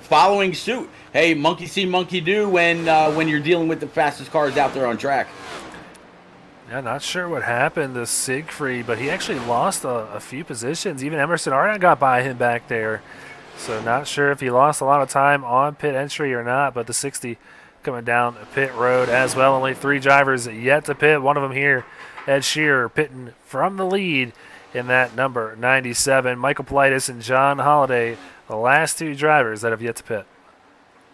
following suit. hey, monkey see, monkey do when you're dealing with the fastest cars out there on track. Yeah, not sure what happened to Siegfried, but he actually lost a few positions. Even Emerson Arnott got by him back there. So not sure if he lost a lot of time on pit entry or not, but the 60 coming down pit road as well. Only 3 drivers yet to pit. One of them here, Ed Shearer, pitting from the lead in that number 97. Michael Politis and John Holliday, the last 2 drivers that have yet to pit.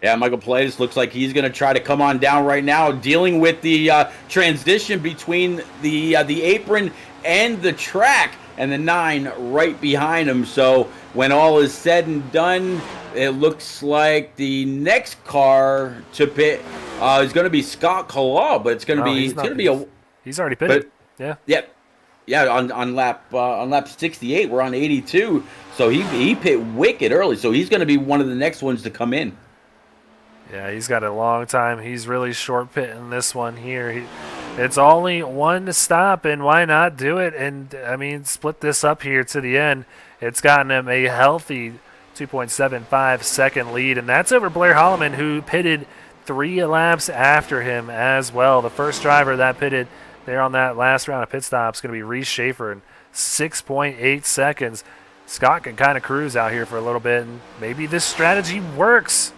Yeah, Michael Politis looks like he's going to try to come on down right now, dealing with the transition between the apron and the track, and the 9 right behind him. So when all is said and done, it looks like the next car to pit is going to be Scott Kalal, but it's going to be he's already pitted. Yeah, on lap 68, we're on 82. So he pit wicked early. So he's going to be one of the next ones to come in. Yeah, he's got a long time. He's really short pitting this one here. It's only one to stop, and why not do it? And, I mean, split this up here to the end. It's gotten him a healthy 2.75 second lead, and that's over Blair Holloman, who pitted 3 laps after him as well. The first driver that pitted there on that last round of pit stops is going to be Reese Schaefer in 6.8 seconds. Scott can kind of cruise out here for a little bit, and maybe this strategy works.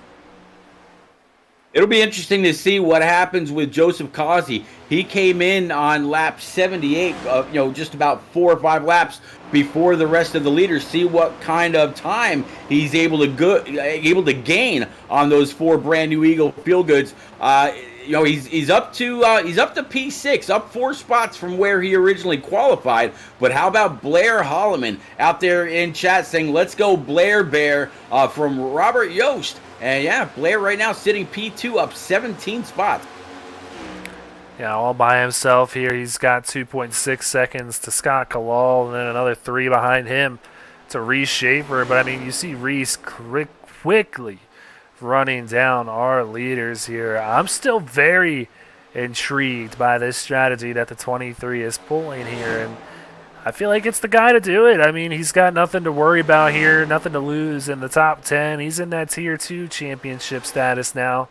It'll be interesting to see what happens with Joseph Causey. He came in on lap 78, just about 4 or 5 laps before the rest of the leaders. See what kind of time he's able to gain on those 4 brand new Eagle Feel Goods. He's up to P6, up 4 spots from where he originally qualified. But how about Blair Holloman out there in chat saying, "Let's go Blair Bear," from Robert Yost. And yeah, Blair right now sitting P2, up 17 spots. Yeah, all by himself here. He's got 2.6 seconds to Scott Kalal, and then another 3 behind him to Reese Schaefer. But, I mean, you see Reese quickly running down our leaders here. I'm still very intrigued by this strategy that the 23 is pulling here, and I feel like it's the guy to do it. I mean, he's got nothing to worry about here, nothing to lose in the top 10. He's in that Tier 2 championship status now,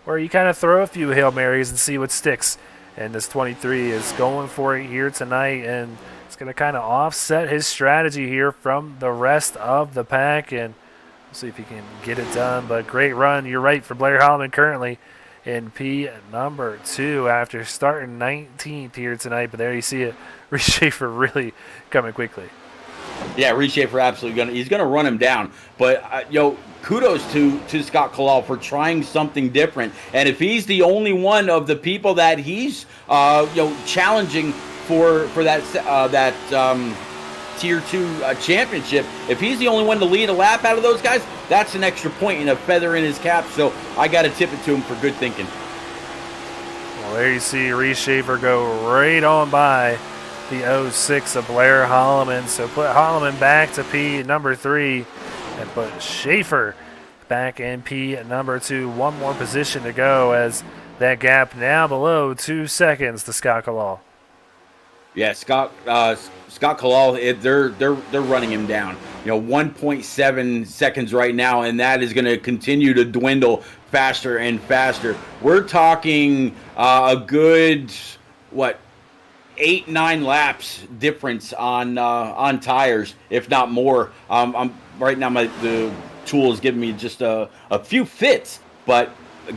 where you kind of throw a few Hail Marys and see what sticks. And this 23 is going for it here tonight, and it's going to kind of offset his strategy here from the rest of the pack, and we'll see if he can get it done. But great run, you're right, for Blair Holloman currently in P number 2 after starting 19th here tonight. But there you see it. Reese Schaefer really coming quickly. Yeah, Reese Schaefer absolutely he's gonna run him down. But kudos to Scott Kalal for trying something different. And if he's the only one of the people that he's challenging for that Tier 2 championship, if he's the only one to lead a lap out of those guys, that's an extra point and a feather in his cap. So I got to tip it to him for good thinking. Well, there you see Reese Schaefer go right on by the 06 of Blair Holloman. So put Holloman back to P number 3 and put Schaefer back in P number 2. One more position to go as that gap now below 2 seconds to Scott Kalal. Yeah, Scott Kalal, they're running him down. 1.7 seconds right now, and that is going to continue to dwindle faster and faster. We're talking a good 8-9 laps difference on tires, if not more. I'm right now. The tool is giving me just a few fits, but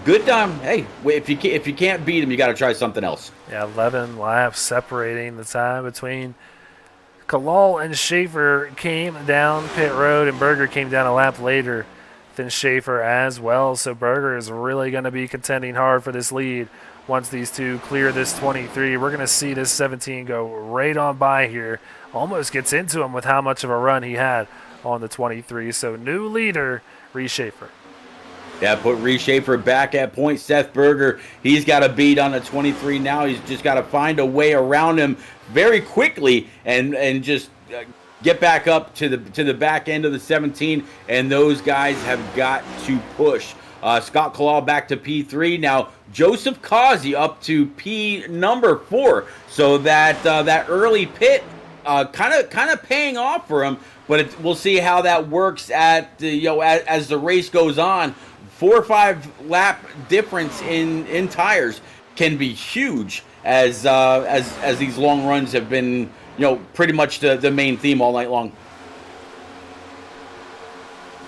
good time. Hey, if you can't beat him, you got to try something else. Yeah, 11 laps separating the time between Kalal and Schaefer. Came down pit road, and Berger came down a lap later than Schaefer as well. So Berger is really going to be contending hard for this lead. Once these two clear this 23, we're going to see this 17 go right on by here. Almost gets into him with how much of a run he had on the 23. So new leader, Reese Schaefer. Yeah, put Reese Schaefer back at point. Seth Berger, he's got a beat on the 23 now. He's just got to find a way around him very quickly and just get back up to the back end of the 17. And those guys have got to push. Scott Kalal back to P3. Now, Joseph Causey up to P number 4. So that early pit kind of paying off for him. But we'll see how that works as the race goes on. 4 or 5 lap difference in tires can be huge as these long runs have been, pretty much the main theme all night long.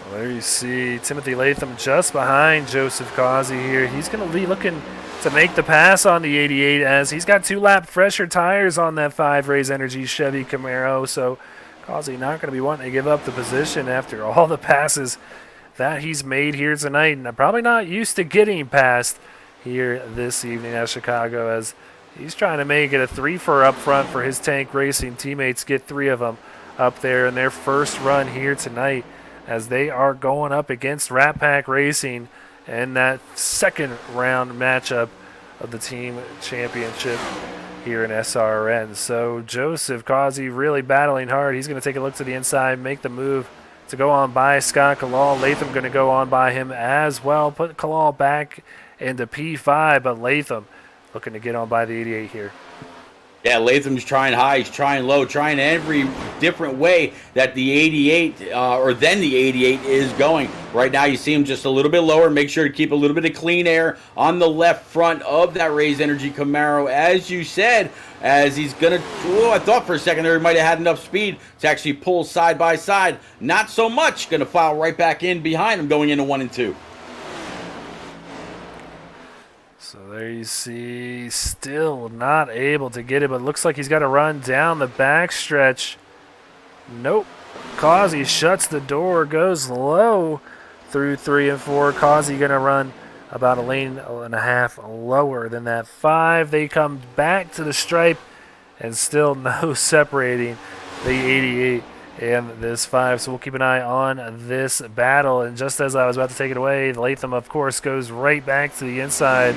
Well, there you see Timothy Latham just behind Joseph Causey here. He's going to be looking to make the pass on the 88 as he's got 2-lap fresher tires on that 5 Rays Energy Chevy Camaro. So Causey not going to be wanting to give up the position after all the passes that he's made here tonight. And I'm probably not used to getting past here this evening at Chicago as he's trying to make it a 3-for up front for his Tank Racing teammates. Get 3 of them up there in their first run here tonight as they are going up against Rat Pack Racing in that second round matchup of the team championship here in SRN. So Joseph Causey really battling hard. He's going to take a look to the inside, make the move to go on by Scott Kalal. Latham going to go on by him as well. Put Kalal back into P5, but Latham looking to get on by the 88 here. Yeah, Latham's trying high, he's trying low, trying every different way that the 88 or then the 88 is going. Right now you see him just a little bit lower. Make sure to keep a little bit of clean air on the left front of that Rays Energy Camaro, as you said, as he's going to, I thought for a second there he might have had enough speed to actually pull side by side. Not so much, going to file right back in behind him going into 1 and 2. So there you see, still not able to get it, but looks like he's got to run down the backstretch. Nope. Causey shuts the door, goes low through 3 and 4. Causey going to run about a lane and a half lower than that 5. They come back to the stripe and still no separating the 88 and this 5. So we'll keep an eye on this battle. And just as I was about to take it away, Latham, of course, goes right back to the inside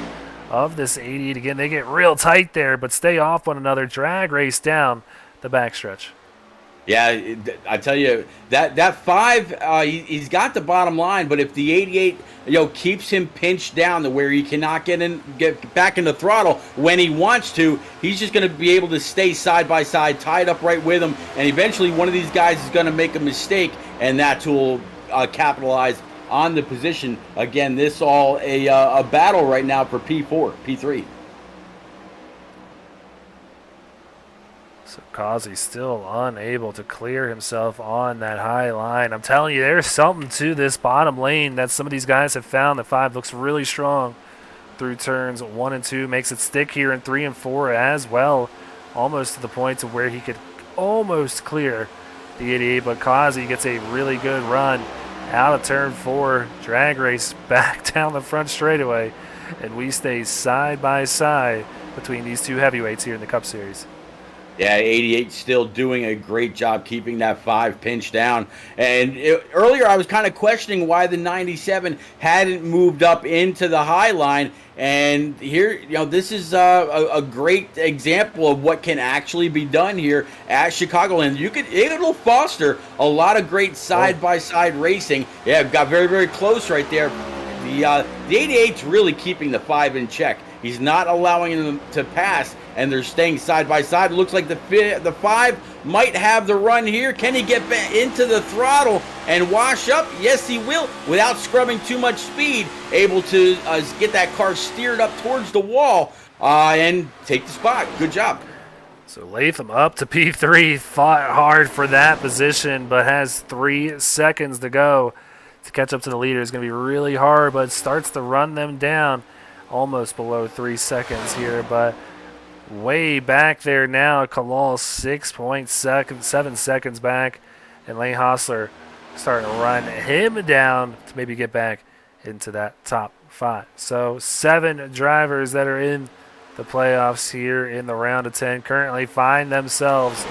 of this 88 again. They get real tight there, but stay off one another. Drag race down the backstretch. Yeah, I tell you, that 5, he's got the bottom line, but if the 88, keeps him pinched down to where he cannot get back in the throttle when he wants to, he's just going to be able to stay side by side, tied up right with him, and eventually one of these guys is going to make a mistake, and that will capitalize on the position. Again, this all a battle right now for P4, P3. So Causey still unable to clear himself on that high line. I'm telling you, there's something to this bottom lane that some of these guys have found. The 5 looks really strong through turns 1 and 2. Makes it stick here in 3 and 4 as well. Almost to the point to where he could almost clear the 88. But Causey gets a really good run out of turn 4. Drag race back down the front straightaway. And we stay side by side between these 2 heavyweights here in the Cup Series. Yeah, 88 still doing a great job keeping that 5 pinched down. And earlier I was kind of questioning why the 97 hadn't moved up into the high line. And here, this is a great example of what can actually be done here at Chicagoland. It'll foster a lot of great side-by-side racing. Yeah, got very, very close right there. The 88's really keeping the 5 in check. He's not allowing them to pass, and they're staying side by side. It looks like the 5 might have the run here. Can he get back into the throttle and wash up? Yes, he will, without scrubbing too much speed, able to get that car steered up towards the wall and take the spot. Good job. So Latham up to P3, fought hard for that position, but has 3 seconds to go to catch up to the leader. It's going to be really hard, but starts to run them down almost below 3 seconds here, but way back there now. Kalal 6.7 seconds back, and Lane Hostler starting to run him down to maybe get back into that top 5. So 7 drivers that are in the playoffs here in the round of 10 currently find themselves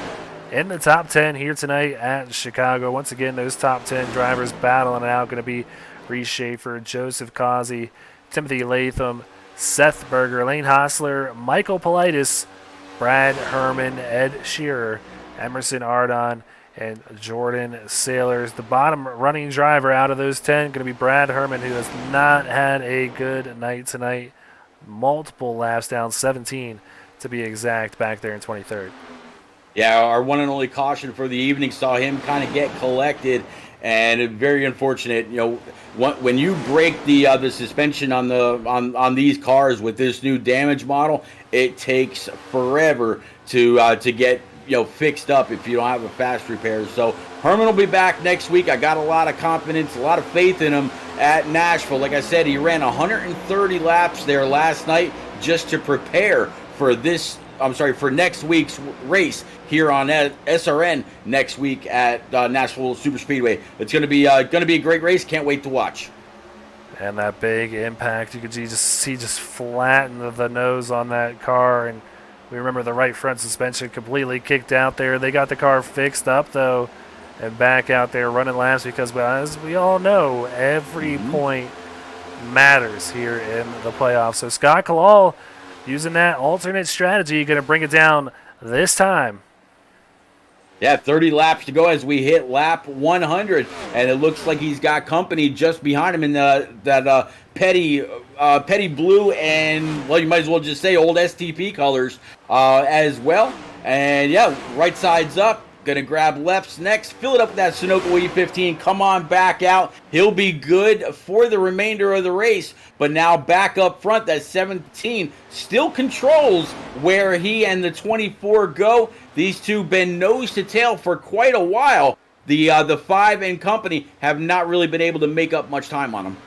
in the top 10 here tonight at Chicago. Once again, those top 10 drivers battling it out going to be Reese Schaefer, Joseph Causey, Timothy Latham, Seth Berger, Lane Hostler, Michael Politis, Brad Herman, Ed Shearer, Emerson Ardon, and Jordan Sailors. The bottom running driver out of those 10 going to be Brad Herman, who has not had a good night tonight. Multiple laps down, 17 to be exact, back there in 23rd. Yeah, our one and only caution for the evening saw him kind of get collected. and very unfortunate. When you break the suspension on these cars with this new damage model, it takes forever to get fixed up if you don't have a fast repair. So Herman will be back next week. I got a lot of confidence, a lot of faith in him at Nashville. Like I said, he ran 130 laps there last night just to prepare for for next week's race here on SRN next week at Nashville Superspeedway. It's going to be a great race. Can't wait to watch. And that big impact, you could just flatten the nose on that car. And we remember the right front suspension completely kicked out there. They got the car fixed up, though, and back out there running laps because, as we all know, every point matters here in the playoffs. So Scott Kalal, using that alternate strategy, going to bring it down this time. Yeah, 30 laps to go as we hit lap 100, and it looks like he's got company just behind him in that petty blue and, well, you might as well just say old STP colors as well. And yeah, right side's up. Going to grab lefts next. Fill it up with that Sunoco E15. Come on back out. He'll be good for the remainder of the race. But now back up front, that 17 still controls where he and the 24 go. These two been nose to tail for quite a while. The 5 and company have not really been able to make up much time on them.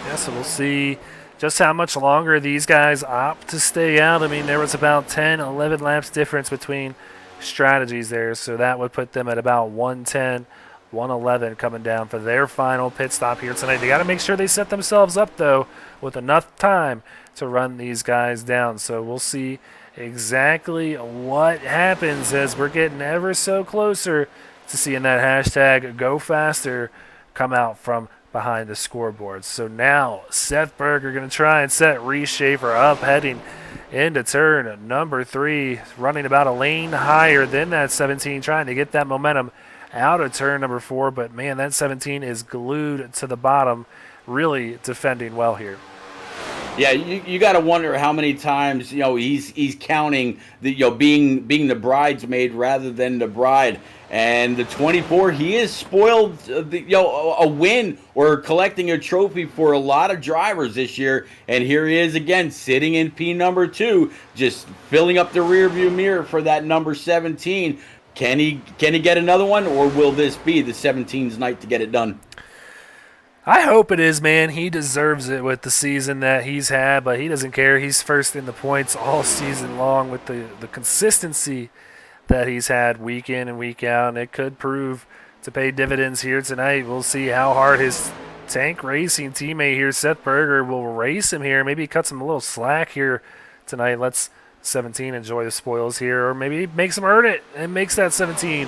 Yeah, so we'll see just how much longer these guys opt to stay out. I mean, there was about 10, 11 laps difference between strategies there, so that would put them at about 110, 111 coming down for their final pit stop here tonight. They got to make sure they set themselves up, though, with enough time to run these guys down. So we'll see exactly what happens as we're getting ever so closer to seeing that hashtag Go Faster come out from behind the scoreboard. So now Seth Berger going to try and set Reese Schaefer up, heading into turn number 3, running about a lane higher than that 17, trying to get that momentum out of turn number 4. But man, that 17 is glued to the bottom, really defending well here. Yeah, you got to wonder how many times he's counting the being the bridesmaid rather than the bride. And the 24, he is spoiled a win or collecting a trophy for a lot of drivers this year. And here he is again, sitting in P number 2, just filling up the rearview mirror for that number 17. Can he get another one, or will this be the 17's night to get it done? I hope it is, man. He deserves it with the season that he's had, but he doesn't care. He's first in the points all season long with the consistency that he's had week in and week out, and it could prove to pay dividends here tonight. We'll see how hard his Tank Racing teammate here, Seth Berger, will race him here. Maybe cuts him a little slack here tonight. Let's 17 enjoy the spoils here, or maybe makes him earn it and makes that 17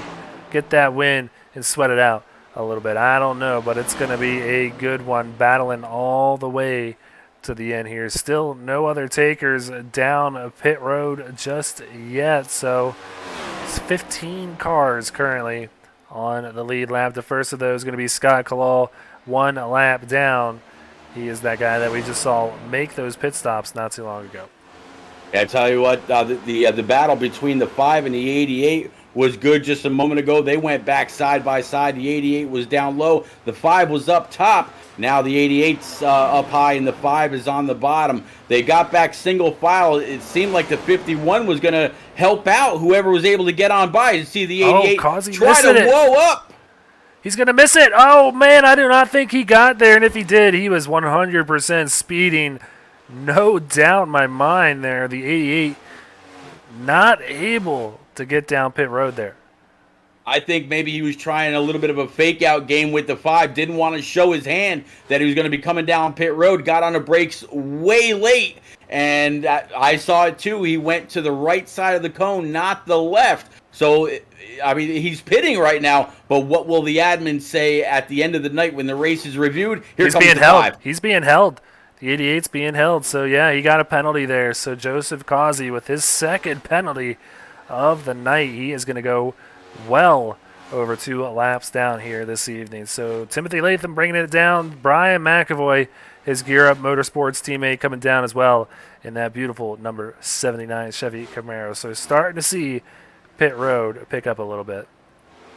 get that win and sweat it out a little bit. I don't know, but it's going to be a good one, battling all the way to the end here. Still no other takers down pit road just yet, so it's 15 cars currently on the lead lap. The first of those is going to be Scott Kalal, 1 lap down. He is that guy that we just saw make those pit stops not too long ago. I tell you what, the battle between the 5 and the 88 was good just a moment ago. They went back side by side. The 88 was down low. The 5 was up top. Now the 88's up high and the 5 is on the bottom. They got back single file. It seemed like the 51 was going to help out whoever was able to get on by. You see the 88 try to blow up. He's going to miss it. Oh, man, I do not think he got there. And if he did, he was 100% speeding. No doubt in my mind there. The 88 not able to get down pit road there. I think maybe he was trying a little bit of a fake out game with the 5. Didn't want to show his hand that he was going to be coming down pit road. Got on the brakes way late. And I saw it too. He went to the right side of the cone, not the left. So, I mean, he's pitting right now. But what will the admin say at the end of the night when the race is reviewed? He's being held. He's being held. The 88's being held. So, yeah, he got a penalty there. So, Joseph Causey with his second penalty of the night. He is going to go well over 2 laps down here this evening. So Timothy Latham bringing it down. Brian McAvoy, his Gear Up Motorsports teammate, coming down as well in that beautiful number 79 Chevy Camaro. So starting to see pit road pick up a little bit.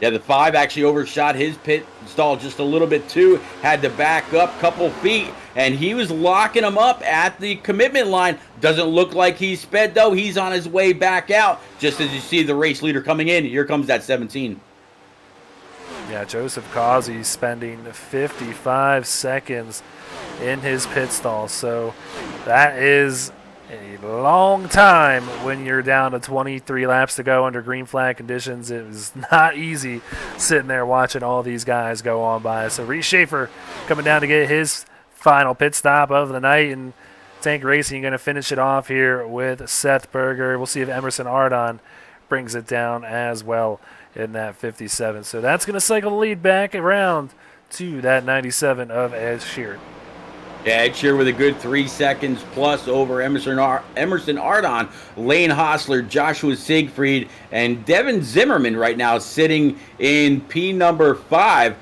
Yeah, the 5 actually overshot his pit stall just a little bit too. Had to back up a couple feet, and he was locking him up at the commitment line. Doesn't look like he's sped, though. He's on his way back out, just as you see the race leader coming in. Here comes that 17. Yeah, Joseph Causey spending 55 seconds in his pit stall. So that is a long time when you're down to 23 laps to go under green flag conditions. It was not easy sitting there watching all these guys go on by. So Reese Schaefer coming down to get his final pit stop of the night, and Tank Racing going to finish it off here with Seth Berger. We'll see if Emerson Ardon brings it down as well in that 57. So that's going to cycle the lead back around to that 97 of Ed Sheeran. Yeah, Ed Sheeran with a good 3 seconds plus over Emerson Ardon, Lane Hostler, Joshua Siegfried, and Devin Zimmerman right now sitting in P number 5.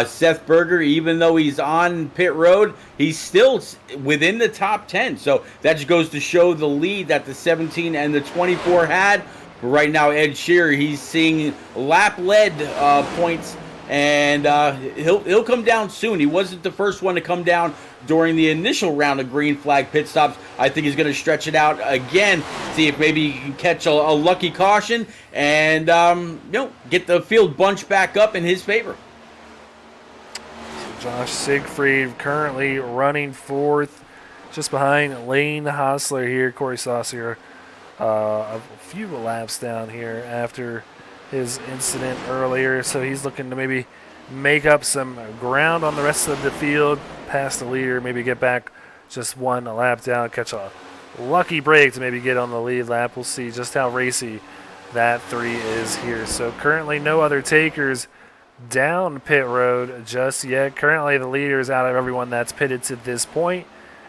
Seth Berger, even though he's on pit road, he's still within the top 10. So that just goes to show the lead that the 17 and the 24 had. But right now, Ed Sheeran, he's seeing lap-led points, and he'll come down soon. He wasn't the first one to come down during the initial round of green flag pit stops. I think he's going to stretch it out again, see if maybe he can catch a lucky caution and get the field bunched back up in his favor. So Josh Siegfried currently running fourth, just behind Lane Hostler here. Corey Saucier a few laps down here after his incident earlier, so he's looking to maybe make up some ground on the rest of the field, pass the leader, maybe get back just one lap down, catch a lucky break to maybe get on the lead lap. We'll see just how racy that 3 is here. So currently no other takers down pit road just yet. Currently the leaders out of everyone that's pitted to this point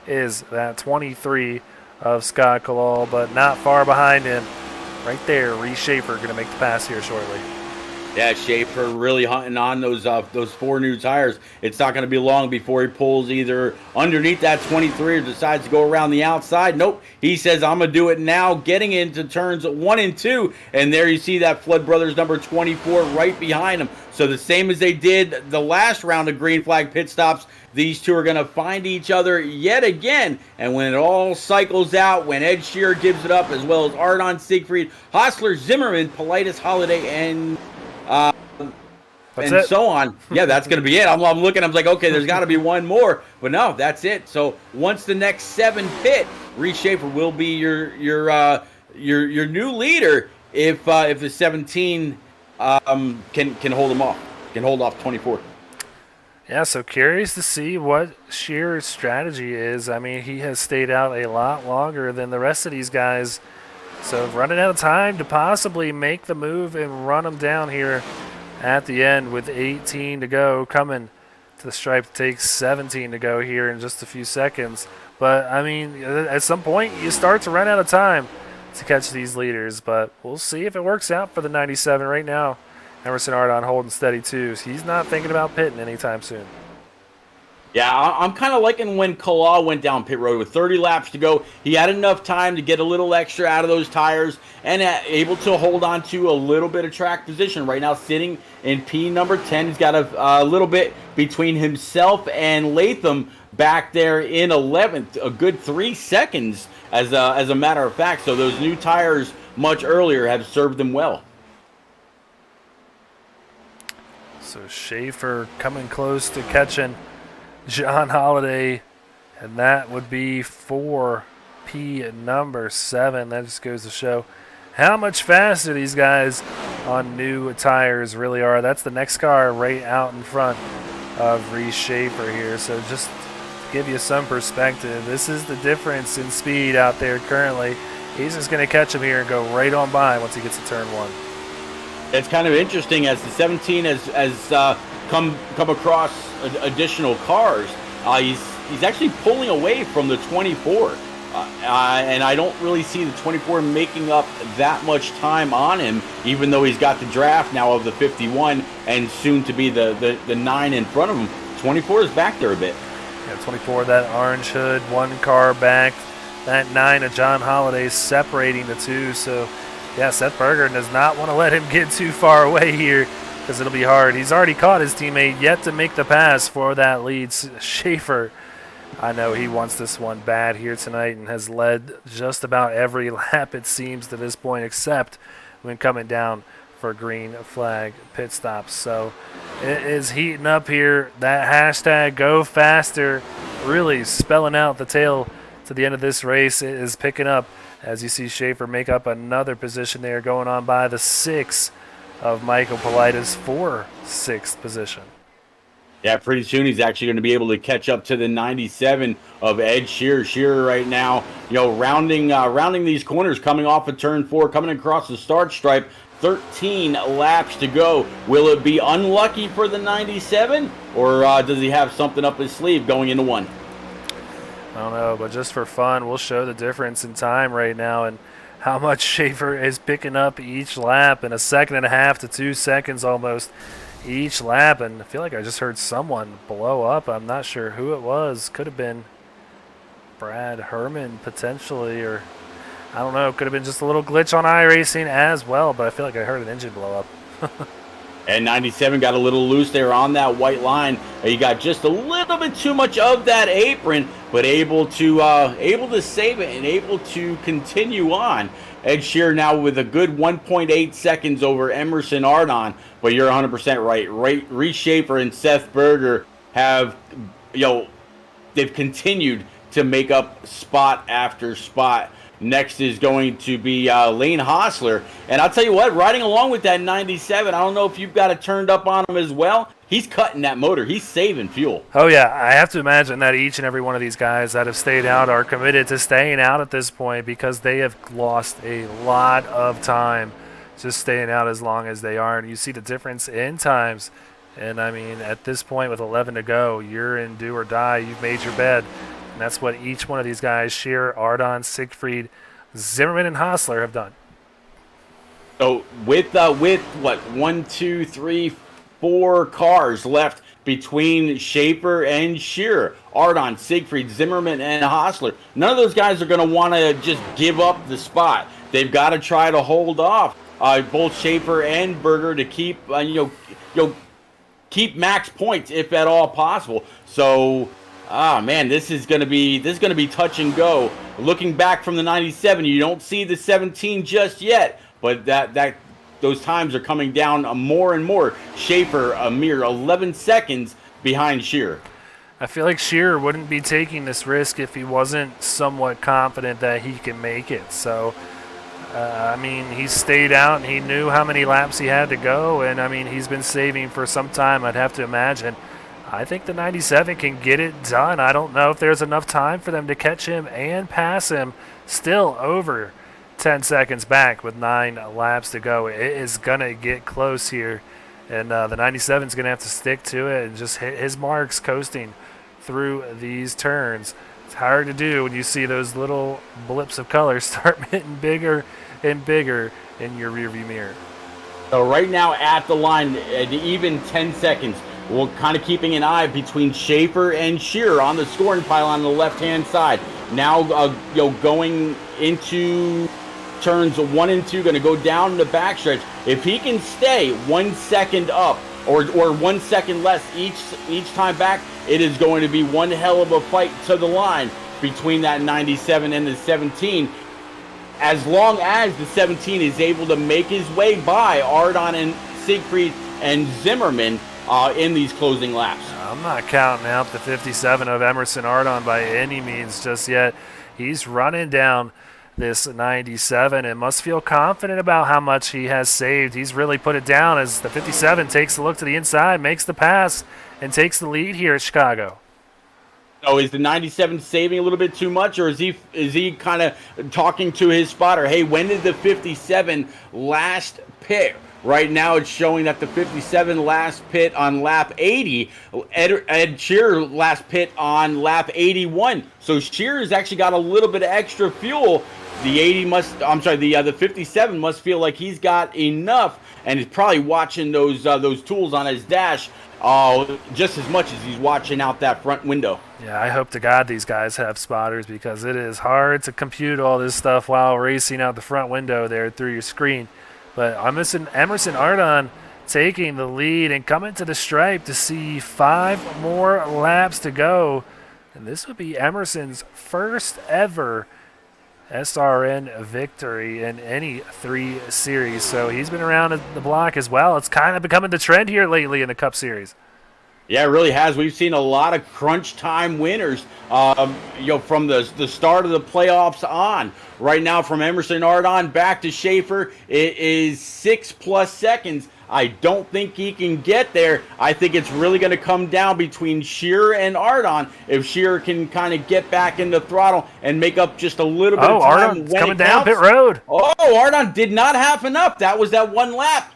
is that 23 of Scott Kalal, but not far behind him. Right there, Reese Schaefer going to make the pass here shortly. Yeah, Schaefer really hunting on those 4 new tires. It's not going to be long before he pulls either underneath that 23 or decides to go around the outside. Nope, he says, I'm going to do it now, getting into turns 1 and 2. And there you see that Flood Brothers number 24 right behind him. So the same as they did the last round of green flag pit stops, these two are going to find each other yet again. And when it all cycles out, when Ed Sheeran gives it up, as well as Ardon, Siegfried, Hostler, Zimmerman, Politis, Holiday, and so on. Yeah, that's going to be it. I'm looking. I'm like, okay, there's got to be one more, but no, that's it. So once the next 7 pit, Reese Schaefer will be your new leader if the 17 can hold him off, can hold off 24. Yeah, so curious to see what Shearer's strategy is. I mean, he has stayed out a lot longer than the rest of these guys. So running out of time to possibly make the move and run them down here at the end with 18 to go. Coming to the stripe takes 17 to go here in just a few seconds. But, I mean, at some point you start to run out of time to catch these leaders. But we'll see if it works out for the 97 right now. Emerson Ardon holding steady too. So he's not thinking about pitting anytime soon. Yeah, I'm kind of liking when Kalal went down pit road with 30 laps to go. He had enough time to get a little extra out of those tires and able to hold on to a little bit of track position. Right now sitting in P number 10. He's got a little bit between himself and Latham back there in 11th. A good 3 seconds as a matter of fact. So those new tires much earlier have served them well. So Schaefer coming close to catching John Holiday, and that would be for P number 7. That just goes to show how much faster these guys on new tires really are. That's the next car right out in front of Reese Schaefer here. So just to give you some perspective, this is the difference in speed out there currently. He's just going to catch him here and go right on by once he gets to turn 1. It's kind of interesting as the 17 has come across additional cars. He's actually pulling away from the 24, and I don't really see the 24 making up that much time on him, even though he's got the draft now of the 51 and soon to be the 9 in front of him. 24 is back there a bit. Yeah, 24, that orange hood, 1 car back. That 9 of John Holiday separating the 2. So, yeah, Seth Berger does not want to let him get too far away here. because it'll be hard. He's already caught his teammate, yet to make the pass for that lead. Schaefer, I know he wants this one bad here tonight and has led just about every lap, it seems, to this point, except when coming down for green flag pit stops. So it is heating up here. That hashtag go faster really spelling out the tail to the end of this race. It is picking up as you see Schaefer make up another position there, going on by the 6 of Michael Politis for 6th position. Yeah, pretty soon he's actually going to be able to catch up to the 97 of Ed Shearer. Shearer right now, rounding these corners, coming off of turn 4, coming across the start stripe. 13 laps to go. Will it be unlucky for the 97, or does he have something up his sleeve going into 1? I don't know, but just for fun, we'll show the difference in time right now and how much Schaefer is picking up each lap in 1.5 seconds to 2 seconds almost each lap. And I feel like I just heard someone blow up. I'm not sure who it was. Could have been Brad Herman potentially, or I don't know. Could have been just a little glitch on iRacing as well, but I feel like I heard an engine blow up. And 97 got a little loose there on that white line. He got just a little bit too much of that apron, but able to save it and able to continue on. Ed Shearer now with a good 1.8 seconds over Emerson Ardon. But you're 100% right. Reese Schaefer and Seth Berger have, they've continued to make up spot after spot. Next is going to be Lane Hostler. And I'll tell you what, riding along with that 97, I don't know if you've got it turned up on him as well. He's cutting that motor. He's saving fuel. Oh, yeah. I have to imagine that each and every one of these guys that have stayed out are committed to staying out at this point because they have lost a lot of time just staying out as long as they are. And you see the difference in times. And, I mean, at this point with 11 to go, you're in do or die. You've made your bed. And that's what each one of these guys, Shearer, Ardon, Siegfried, Zimmerman, and Hostler have done. So with what, 1, 2, 3, 4 cars left between Schaefer and Shearer, Ardon, Siegfried, Zimmerman, and Hostler, none of those guys are going to want to just give up the spot. They've got to try to hold off both Schaefer and Berger to keep keep max points if at all possible. So. Man, this is gonna be touch and go. Looking back from the 97, you don't see the 17 just yet, but those times are coming down more and more. Schaefer a mere 11 seconds behind Shearer. I feel like Shearer wouldn't be taking this risk if he wasn't somewhat confident that he can make it. So, I mean, he stayed out and he knew how many laps he had to go, and I mean, he's been saving for some time, I'd have to imagine. I think the 97 can get it done. I don't know if there's enough time for them to catch him and pass him. Still over 10 seconds back with 9 laps to go. It is going to get close here. And the 97 is going to have to stick to it and just hit his marks coasting through these turns. It's hard to do when you see those little blips of color start getting bigger and bigger in your rearview mirror. So right now at the line, at even 10 seconds, we're kind of keeping an eye between Schaefer and Shearer on the scoring pile on the left-hand side. Now, going into turns 1 and 2, going to go down the backstretch. If he can stay 1 second up or 1 second less each time back, it is going to be one hell of a fight to the line between that 97 and the 17. As long as the 17 is able to make his way by Ardon and Siegfried and Zimmerman in these closing laps. I'm not counting out the 57 of Emerson Ardon by any means just yet. He's running down this 97 and must feel confident about how much he has saved. He's really put it down as the 57 takes a look to the inside, makes the pass, and takes the lead here at Chicago. So is the 97 saving a little bit too much, or is he kind of talking to his spotter? Hey, when did the 57 last pit? Right now it's showing that the 57 last pit on lap 80. Ed Shearer last pit on lap 81. So Shearer's actually got a little bit of extra fuel. The 57 must feel like he's got enough, and he's probably watching those tools on his dash just as much as he's watching out that front window. Yeah, I hope to God these guys have spotters because it is hard to compute all this stuff while racing out the front window there through your screen. But I'm missing Emerson Ardon taking the lead and coming to the stripe to see 5 more laps to go. And this would be Emerson's first ever SRN victory in any 3 series. So he's been around the block as well. It's kind of becoming the trend here lately in the Cup Series. Yeah, it really has. We've seen a lot of crunch time winners, from the start of the playoffs on. Right now, from Emerson Ardon back to Schaefer, it is 6+ seconds. I don't think he can get there. I think it's really going to come down between Shearer and Ardon. If Shearer can kind of get back in the throttle and make up just a little bit of time. Ardon's coming down pit road. Oh, Ardon did not have enough. That was that 1 lap.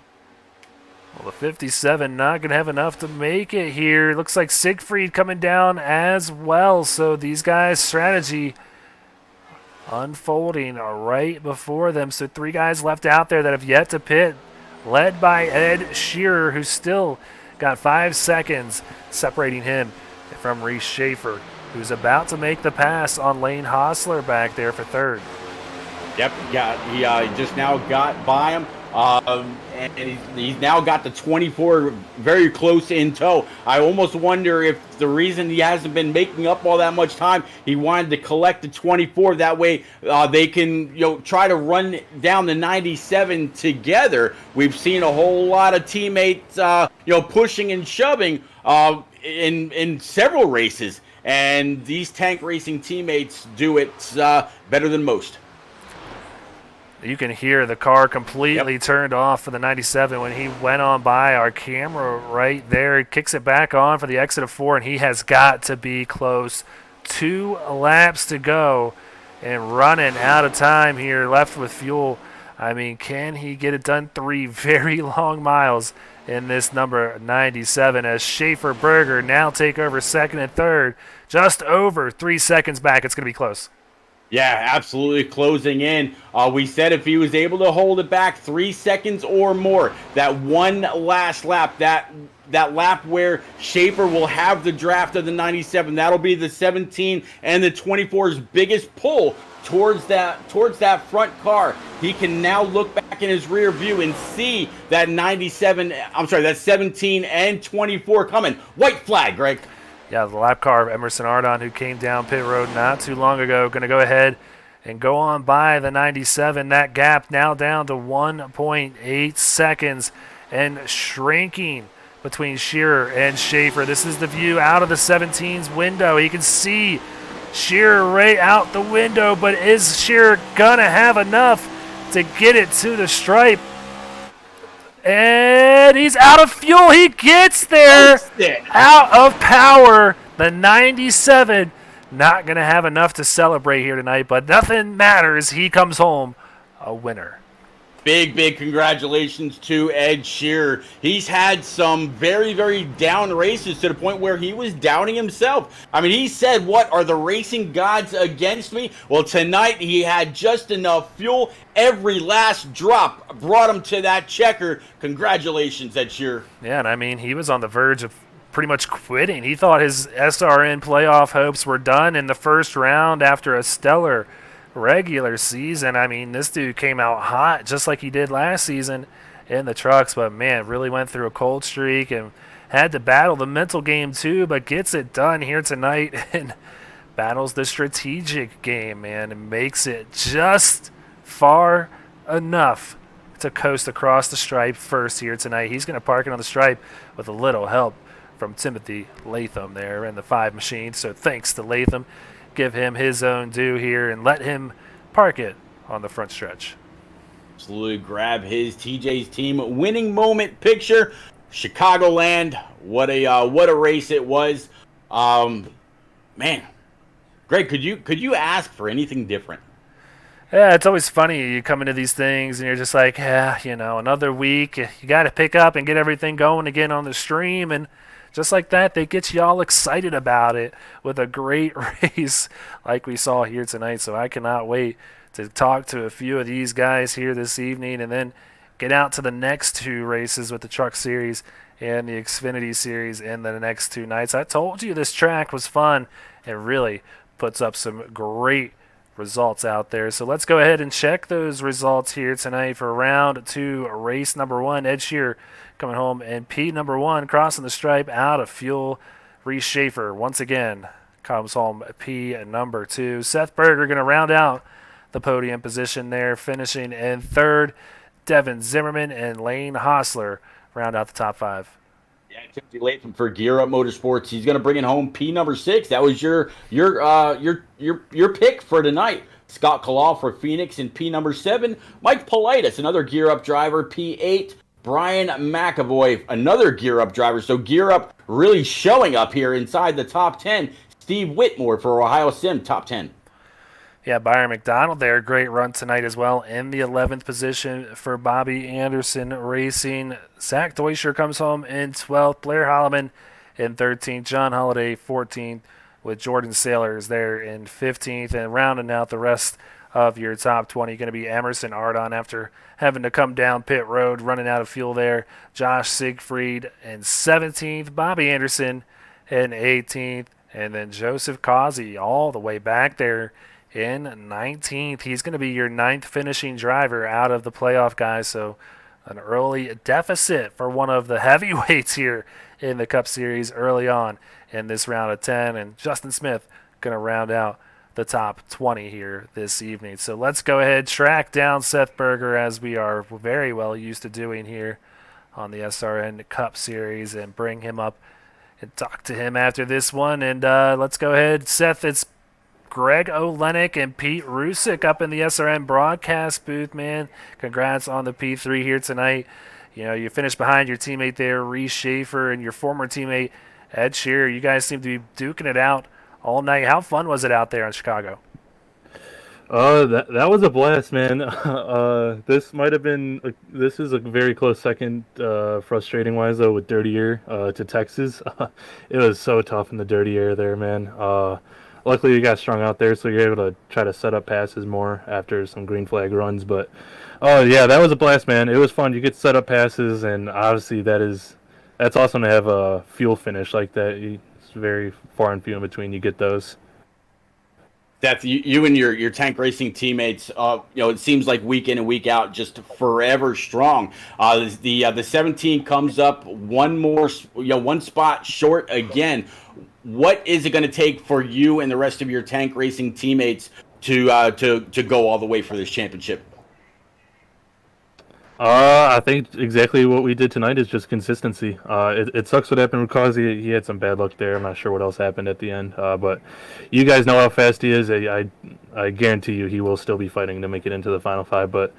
Well, the 57 not going to have enough to make it here. Looks like Siegfried coming down as well. So these guys' strategy unfolding right before them. So 3 guys left out there that have yet to pit, led by Ed Shearer, who's still got 5 seconds separating him from Reese Schaefer, who's about to make the pass on Lane Hostler back there for 3rd. Yep, he just now got by him. And he's now got the 24 very close in tow. I almost wonder if the reason he hasn't been making up all that much time, he wanted to collect the 24. That way they can try to run down the 97 together. We've seen a whole lot of teammates pushing and shoving in several races, and these tank racing teammates do it better than most. You can hear the car completely turned off for the 97 when he went on by our camera right there. He kicks it back on for the exit of 4, and he has got to be close. 2 laps to go and running out of time here, left with fuel. I mean, can he get it done? 3 very long miles in this number 97 as Schaefer Berger now take over 2nd and 3rd. Just over 3 seconds back. It's going to be close. Yeah, absolutely closing in. We said if he was able to hold it back 3 seconds or more, that one last lap, that lap where Schaefer will have the draft of the 97, that'll be the 17 and the 24's biggest pull towards that front car. He can now look back in his rear view and see that that 17 and 24 coming. White flag, Greg. Yeah, the lap car of Emerson Ardon, who came down pit road not too long ago, going to go ahead and go on by the 97. That gap now down to 1.8 seconds and shrinking between Shearer and Schaefer. This is the view out of the 17's window. You can see Shearer right out the window, but is Shearer going to have enough to get it to the stripe? And he's out of fuel. He gets there out of power. The 97 not going to have enough to celebrate here tonight, but nothing matters. He comes home a winner. Big congratulations to Ed Shearer. He's had some very, very down races to the point where he was doubting himself. I mean, he said, what, are the racing gods against me? Well, tonight he had just enough fuel. Every last drop brought him to that checker. Congratulations, Ed Shearer. Yeah, and I mean, he was on the verge of pretty much quitting. He thought his SRN playoff hopes were done in the first round after a stellar regular season. I mean, this dude came out hot just like he did last season in the trucks, but man, really went through a cold streak and had to battle the mental game too, but gets it done here tonight and battles the strategic game, man, and makes it just far enough to coast across the stripe first here tonight. He's going to park it on the stripe with a little help from Timothy Latham there in the 5 machine, so thanks to Latham. Give him his own due here and let him park it on the front stretch. Absolutely grab his TJ's team winning moment picture. Chicagoland, what a race it was. Man, Greg, could you ask for anything different? Yeah, it's always funny. You come into these things and you're just like, another week. You got to pick up and get everything going again on the stream, and just like that, they get you all excited about it with a great race like we saw here tonight. So I cannot wait to talk to a few of these guys here this evening and then get out to the next 2 races with the Truck Series and the Xfinity Series in the next 2 nights. I told you this track was fun and really puts up some great results out there. So let's go ahead and check those results here tonight for round 2, race number 1. Ed Shear coming home in P number 1, crossing the stripe out of fuel. Reese Schaefer once again comes home P number 2. Seth Berger going to round out the podium position there, finishing in 3rd. Devin Zimmerman and Lane Hostler round out the top 5. Yeah, Timothy Latham for Gear Up Motorsports. He's going to bring it home P number 6. That was your pick for tonight. Scott Kalal for Phoenix in P number 7. Mike Politis, another Gear Up driver, P8. Brian McAvoy, another Gear Up driver. So Gear Up really showing up here inside the top 10. Steve Whitmore for Ohio Sim, top 10. Yeah, Byron McDonald there. Great run tonight as well. In the 11th position for Bobby Anderson Racing. Zach Deutscher comes home in 12th. Blair Holloman in 13th. John Holliday 14th, with Jordan Sailors there in 15th. And rounding out the rest of your top 20 going to be Emerson Ardon after having to come down pit road, running out of fuel there. Josh Siegfried in 17th. Bobby Anderson in 18th. And then Joseph Causey all the way back there in 19th. He's going to be your 9th finishing driver out of the playoff, guys. So an early deficit for one of the heavyweights here in the Cup Series early on in this round of 10. And Justin Smith going to round out the top 20 here this evening. So let's go ahead, track down Seth Berger as we are very well used to doing here on the SRN Cup Series, and bring him up and talk to him after this one. And let's go ahead. Seth, it's Greg Olenek and Pete Rusick up in the SRN broadcast booth, man. Congrats on the P3 here tonight. You know, you finished behind your teammate there, Reese Schaefer, and your former teammate, Ed Shearer. You guys seem to be duking it out all night. How fun was it out there in Chicago? That was a blast, man. This might have been this is a very close second, frustrating wise though, with Dirty Air to Texas. It was so tough in the Dirty Air there, man. Luckily you got strung out there, so you're able to try to set up passes more after some green flag runs. But oh yeah, that was a blast, man. It was fun. You get to set up passes, and obviously that's awesome to have a fuel finish like that. It's very far and few in between. You get those. That's you and your tank racing teammates. It seems like week in and week out, just forever strong. The 17 comes up one spot short again. What is it going to take for you and the rest of your tank racing teammates to go all the way for this championship? I think exactly what we did tonight is just consistency. It sucks what happened with Causey. He had some bad luck there. I'm not sure what else happened at the end. But you guys know how fast he is. I guarantee you he will still be fighting to make it into the final 5. But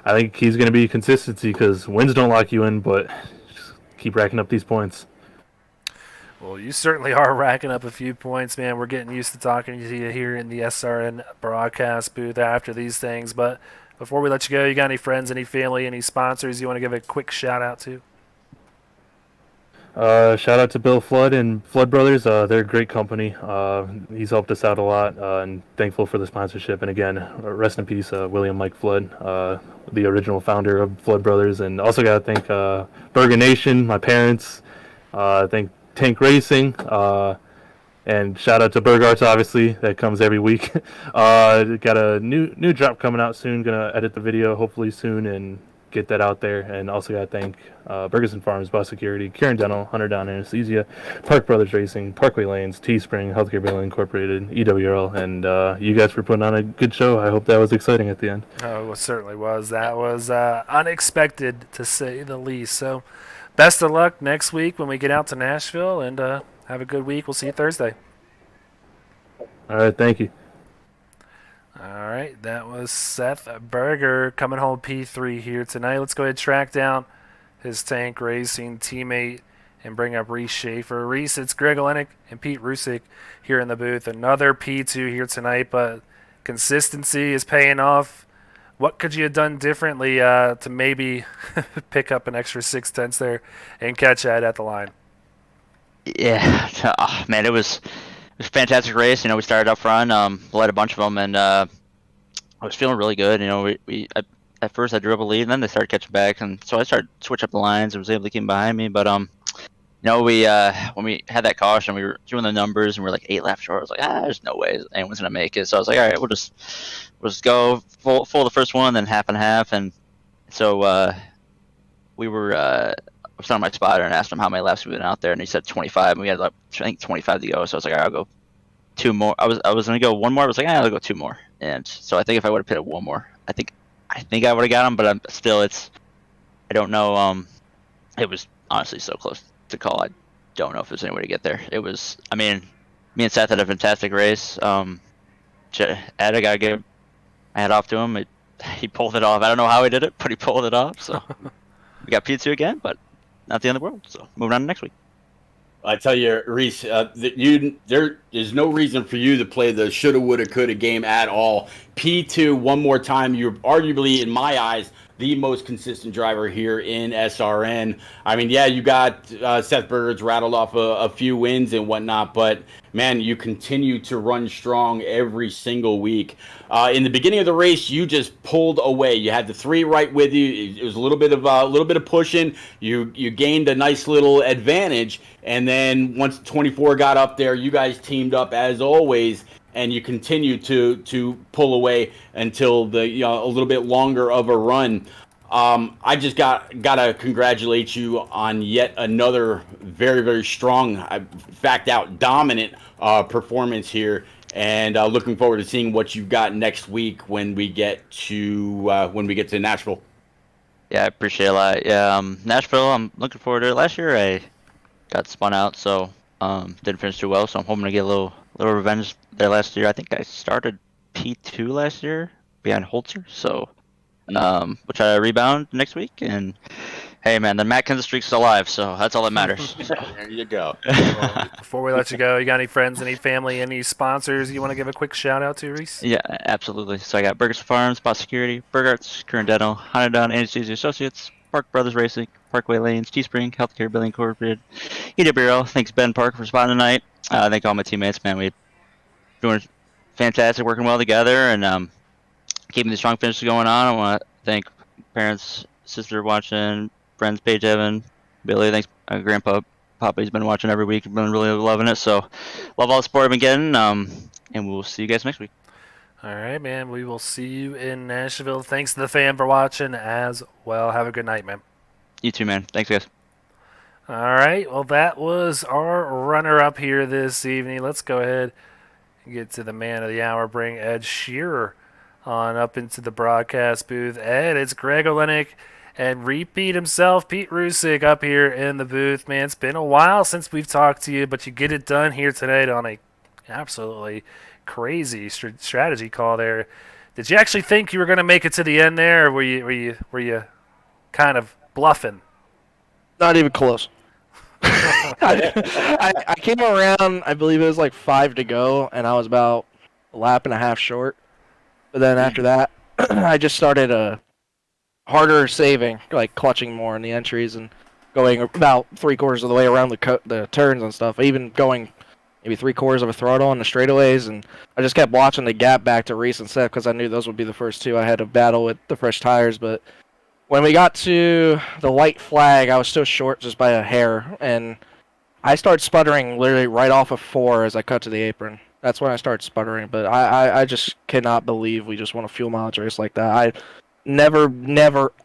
I think he's going to be consistency, because wins don't lock you in, but just keep racking up these points. Well, you certainly are racking up a few points, man. We're getting used to talking to you here in the SRN broadcast booth after these things. But before we let you go, you got any friends, any family, any sponsors you want to give a quick shout out to? Shout out to Bill Flood and Flood Brothers. They're a great company. He's helped us out a lot, and thankful for the sponsorship. And again, rest in peace, William Mike Flood, the original founder of Flood Brothers. And also got to thank Bergen Nation, my parents. Thank Tank Racing. And shout out to Bergarts, obviously, that comes every week. Got a new drop coming out soon. Gonna edit the video hopefully soon and get that out there. And also got to thank Bergeson Farms, Bus Security, Kieran Dental, Hunter Down Anesthesia, Park Brothers Racing, Parkway Lanes, Teespring, Healthcare Billing Incorporated, EWRL, and you guys for putting on a good show. I hope that was exciting at the end. Oh, it certainly was. That was unexpected, to say the least. So best of luck next week when we get out to Nashville, and have a good week. We'll see you Thursday. All right, thank you. All right, that was Seth Berger coming home P3 here tonight. Let's go ahead and track down his tank racing teammate and bring up Reese Schaefer. Reese, it's Greg Olenek and Pete Rusick here in the booth. Another P2 here tonight, but consistency is paying off. What could you have done differently to maybe pick up an extra 6/10 there and catch Ed at the line? Yeah, man, it was a fantastic race. We started up front, led a bunch of them, and I was feeling really good. At first I drew up a lead, and then they started catching back, and so I started to switch up the lines and was able to keep them behind me. But we when we had that caution, we were doing the numbers and we are like 8 laps short. I was like, there's no way anyone's gonna make it. So I was like, all right, we'll just go full the first one, then half and half. And so we were I was on my spotter and asked him how many laps we've been out there, and he said 25. And we had like I think 25 to go. So I was like, all right, I'll go 2 more. I was gonna go 1 more. I was like, I'll go 2 more. And so I think if I would have pitted 1 more, I think I would have got him. But I'm still, I don't know. It was honestly so close to call. I don't know if there's any way to get there. It was. I mean, me and Seth had a fantastic race. Ed, I gotta give my hat off to him. He pulled it off. I don't know how he did it, but he pulled it off. So we got P2 again, but not the end of the world. So moving on to next week. I tell you, Reese, there is no reason for you to play the shoulda, woulda, coulda game at all. P2 one more time. You're arguably, in my eyes, the most consistent driver here in SRN. I mean, yeah, you got Seth Berger's rattled off a few wins and whatnot, but man, you continue to run strong every single week. In the beginning of the race, you just pulled away. You had the 3 right with you. It was a little bit of pushing. You gained a nice little advantage, and then once 24 got up there, you guys teamed up as always. And you continue to pull away until the a little bit longer of a run. I just gotta congratulate you on yet another very, very strong, fact out dominant performance here, and looking forward to seeing what you've got next week when we get to Nashville. Yeah, I appreciate it a lot. Yeah, Nashville, I'm looking forward to it. Last year I got spun out, so didn't finish too well. So I'm hoping to get a little revenge there last year. I think I started P2 last year behind Holzer, so we'll try to rebound next week. And hey, man, the Matt Kenseth streak's alive, so that's all that matters. So. There you go. Well, before we let you go, you got any friends, any family, any sponsors you want to give a quick shout out to, Reese? Yeah, absolutely. So I got Burgers Farms, Boss Security, Burgarts, Current Dental, Honda Anesthesia Associates, Park Brothers Racing, Parkway Lanes, Teespring, Healthcare Billing Incorporated, EWRL. Thanks Ben Parker for spotting tonight. Thank all my teammates, man. We're doing fantastic, working well together, and keeping the strong finish going on. I want to thank parents, sister watching, friends, Paige, Evan, Billy. Thanks, Grandpa. Papa's been watching every week. Been really loving it. So, love all the support I've been getting. And we'll see you guys next week. All right, man. We will see you in Nashville. Thanks to the fan for watching as well. Have a good night, man. You too, man. Thanks, guys. All right. Well, that was our runner-up here this evening. Let's go ahead and get to the man of the hour. Bring Ed Shearer on up into the broadcast booth. Ed, it's Greg Olenek and repeat himself, Pete Rusick, up here in the booth. Man, it's been a while since we've talked to you, but you get it done here tonight on a absolutely crazy strategy call there. Did you actually think you were going to make it to the end there, or were you kind of bluffing? Not even close. I came around, I believe it was like 5 to go, and I was about a lap and a half short. But then after that, I just started harder saving, like clutching more in the entries and going about 3/4 of the way around the turns and stuff. Even going maybe 3/4 of a throttle on the straightaways, and I just kept watching the gap back to Reese and Seth because I knew those would be the first two I had to battle with the fresh tires. But when we got to the white flag, I was still short just by a hair, and I started sputtering literally right off of 4 as I cut to the apron. That's when I started sputtering, but I just cannot believe we just won a fuel mileage race like that. I never,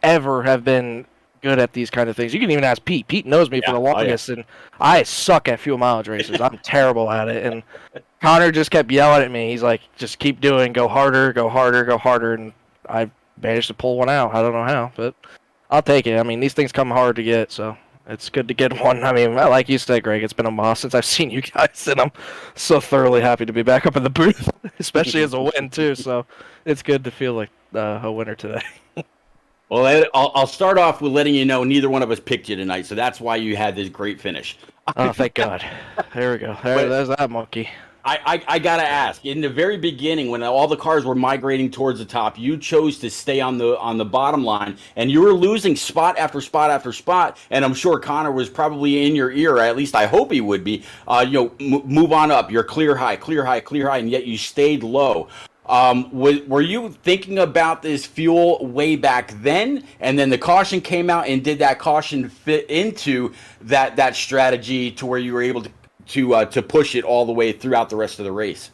ever have been good at these kind of things. You can even ask Pete. Pete knows me for the longest, and I suck at fuel mileage races. I'm terrible at it, and Connor just kept yelling at me. He's like, just keep doing, go harder, go harder, go harder, and I managed to pull one out. I don't know how, but I'll take it. I mean, these things come hard to get, so it's good to get one. I mean, like you said, Greg, it's been a while since I've seen you guys, and I'm so thoroughly happy to be back up in the booth, especially as a win, too. So it's good to feel like a winner today. Well, I'll start off with letting you know neither one of us picked you tonight, so that's why you had this great finish. Oh, thank God. There we go. There's that monkey. I gotta ask, in the very beginning when all the cars were migrating towards the top, you chose to stay on the bottom line, and you were losing spot after spot after spot, and I'm sure Connor was probably in your ear, at least I hope he would be, move on up, you're clear high, and yet you stayed low. Were you thinking about this fuel way back then, and then the caution came out, and did that caution fit into that strategy to where you were able to push it all the way throughout the rest of the race?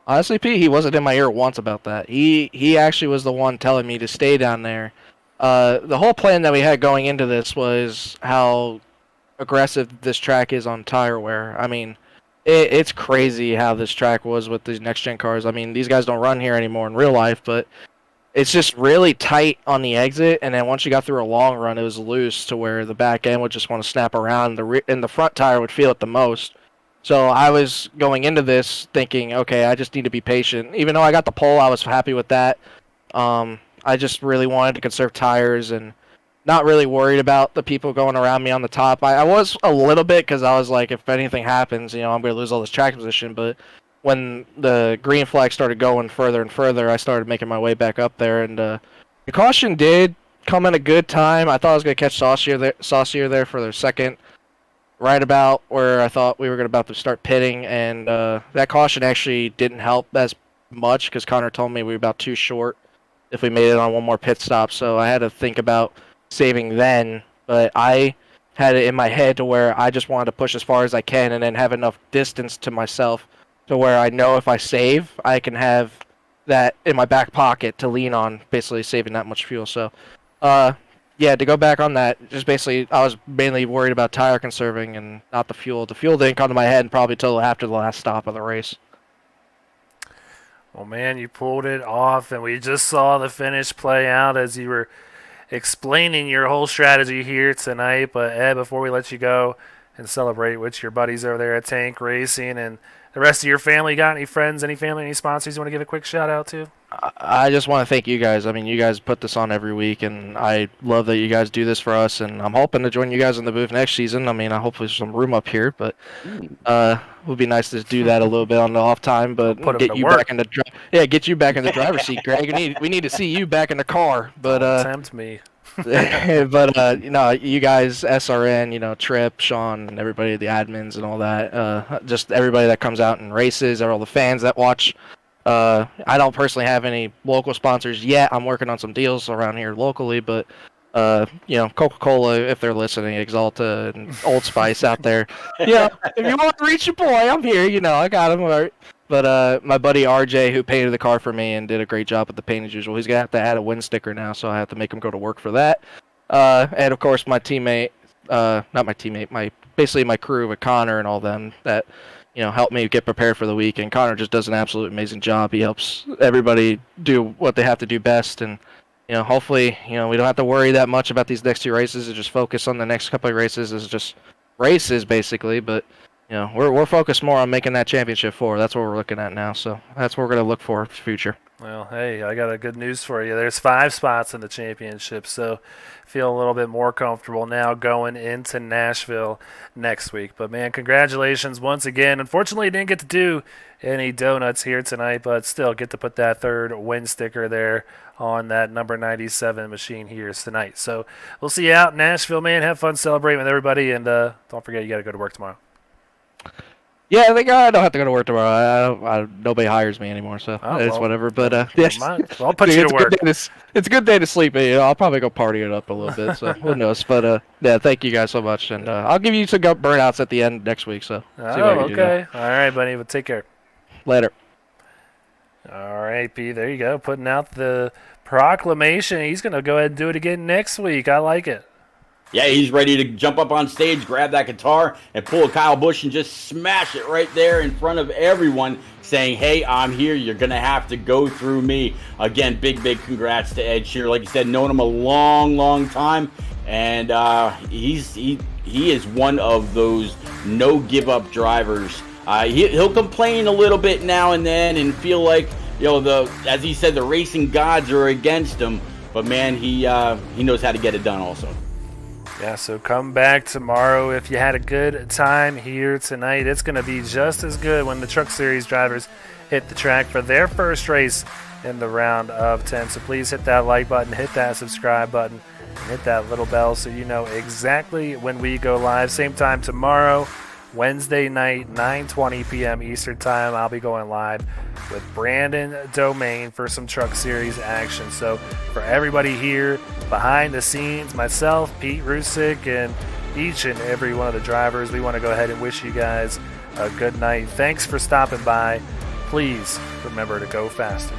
Honestly, Pete, he wasn't in my ear once about that. He actually was the one telling me to stay down there. The whole plan that we had going into this was how aggressive this track is on tire wear. I mean, it's crazy how this track was with these next-gen cars. I mean, these guys don't run here anymore in real life, but it's just really tight on the exit, and then once you got through a long run, it was loose to where the back end would just want to snap around, and the front tire would feel it the most. So I was going into this thinking, okay, I just need to be patient. Even though I got the pole, I was happy with that. I just really wanted to conserve tires and not really worried about the people going around me on the top. I was a little bit, because I was like, if anything happens, I'm going to lose all this track position. But when the green flag started going further and further, I started making my way back up there. And the caution did come in a good time. I thought I was going to catch Saucier there for their second, right about where I thought we were about to start pitting, and that caution actually didn't help as much because Connor told me we were about too short if we made it on one more pit stop, so I had to think about saving then, but I had it in my head to where I just wanted to push as far as I can and then have enough distance to myself to where I know if I save, I can have that in my back pocket to lean on, basically saving that much fuel. So yeah, to go back on that, just basically, I was mainly worried about tire conserving and not the fuel. The fuel didn't come to my head probably until after the last stop of the race. Well, man, you pulled it off, and we just saw the finish play out as you were explaining your whole strategy here tonight. But, Ed, before we let you go and celebrate with your buddies over there at Tank Racing and the rest of your family, got any friends, any family, any sponsors you want to give a quick shout-out to? I just want to thank you guys. I mean, you guys put this on every week, and I love that you guys do this for us, and I'm hoping to join you guys in the booth next season. I mean, I hope there's some room up here, but it would be nice to do that a little bit on the off time, but get you back in the get you back in the driver's seat, Greg. We need to see you back in the car, but tempt me. but you guys, SRN, Trip, Sean, and everybody, the admins and all that, just everybody that comes out and races, all the fans that watch. I don't personally have any local sponsors yet. I'm working on some deals around here locally, but Coca-Cola, if they're listening, Exalta, and Old Spice out there. Yeah, if you want to reach your boy, I'm here. I got him. All right. But my buddy RJ, who painted the car for me and did a great job with the paint as usual, he's gonna have to add a win sticker now, so I have to make him go to work for that. And of course, my teammate, not my teammate, basically my crew with Connor and all them that help me get prepared for the week. And Connor just does an absolute amazing job. He helps everybody do what they have to do best, and hopefully, we don't have to worry that much about these next two races and just focus on the next couple of races as just races, basically. But, we're focused more on making that championship 4. That's what we're looking at now. So that's what we're going to look for in the future. Well, hey, I got a good news for you. There's 5 spots in the championship, so feel a little bit more comfortable now going into Nashville next week. But, man, congratulations once again. Unfortunately, didn't get to do any donuts here tonight, but still get to put that 3rd win sticker there on that number 97 machine here tonight. So we'll see you out in Nashville, man. Have fun celebrating with everybody, and don't forget you got to go to work tomorrow. Yeah, I think I don't have to go to work tomorrow. Nobody hires me anymore, so it's whatever. But yes, I'll put you to work. It's a good day to sleep. I'll probably go party it up a little bit. So who knows? But yeah, thank you guys so much, and I'll give you some burnouts at the end next week. So see what I can do. All right, buddy. Well, take care. Later. All right, P. There you go. Putting out the proclamation. He's gonna go ahead and do it again next week. I like it. Yeah, he's ready to jump up on stage, grab that guitar, and pull a Kyle Busch and just smash it right there in front of everyone, saying, hey, I'm here. You're going to have to go through me. Again, big congrats to Ed Shearer. Like you said, known him a long time, and he is one of those no-give-up drivers. He'll complain a little bit now and then and feel like, as he said, the racing gods are against him, but, man, he knows how to get it done also. Yeah, so come back tomorrow. If you had a good time here tonight, it's going to be just as good when the Truck Series drivers hit the track for their first race in the round of 10. So please hit that like button, hit that subscribe button, and hit that little bell so you know exactly when we go live. Same time tomorrow, Wednesday night, 9:20 p.m. Eastern Time. I'll be going live with Brandon Domain for some Truck Series action. So for everybody here behind the scenes, myself, Pete Rusick, and each and every one of the drivers, we want to go ahead and wish you guys a good night. Thanks for stopping by. Please remember to go faster.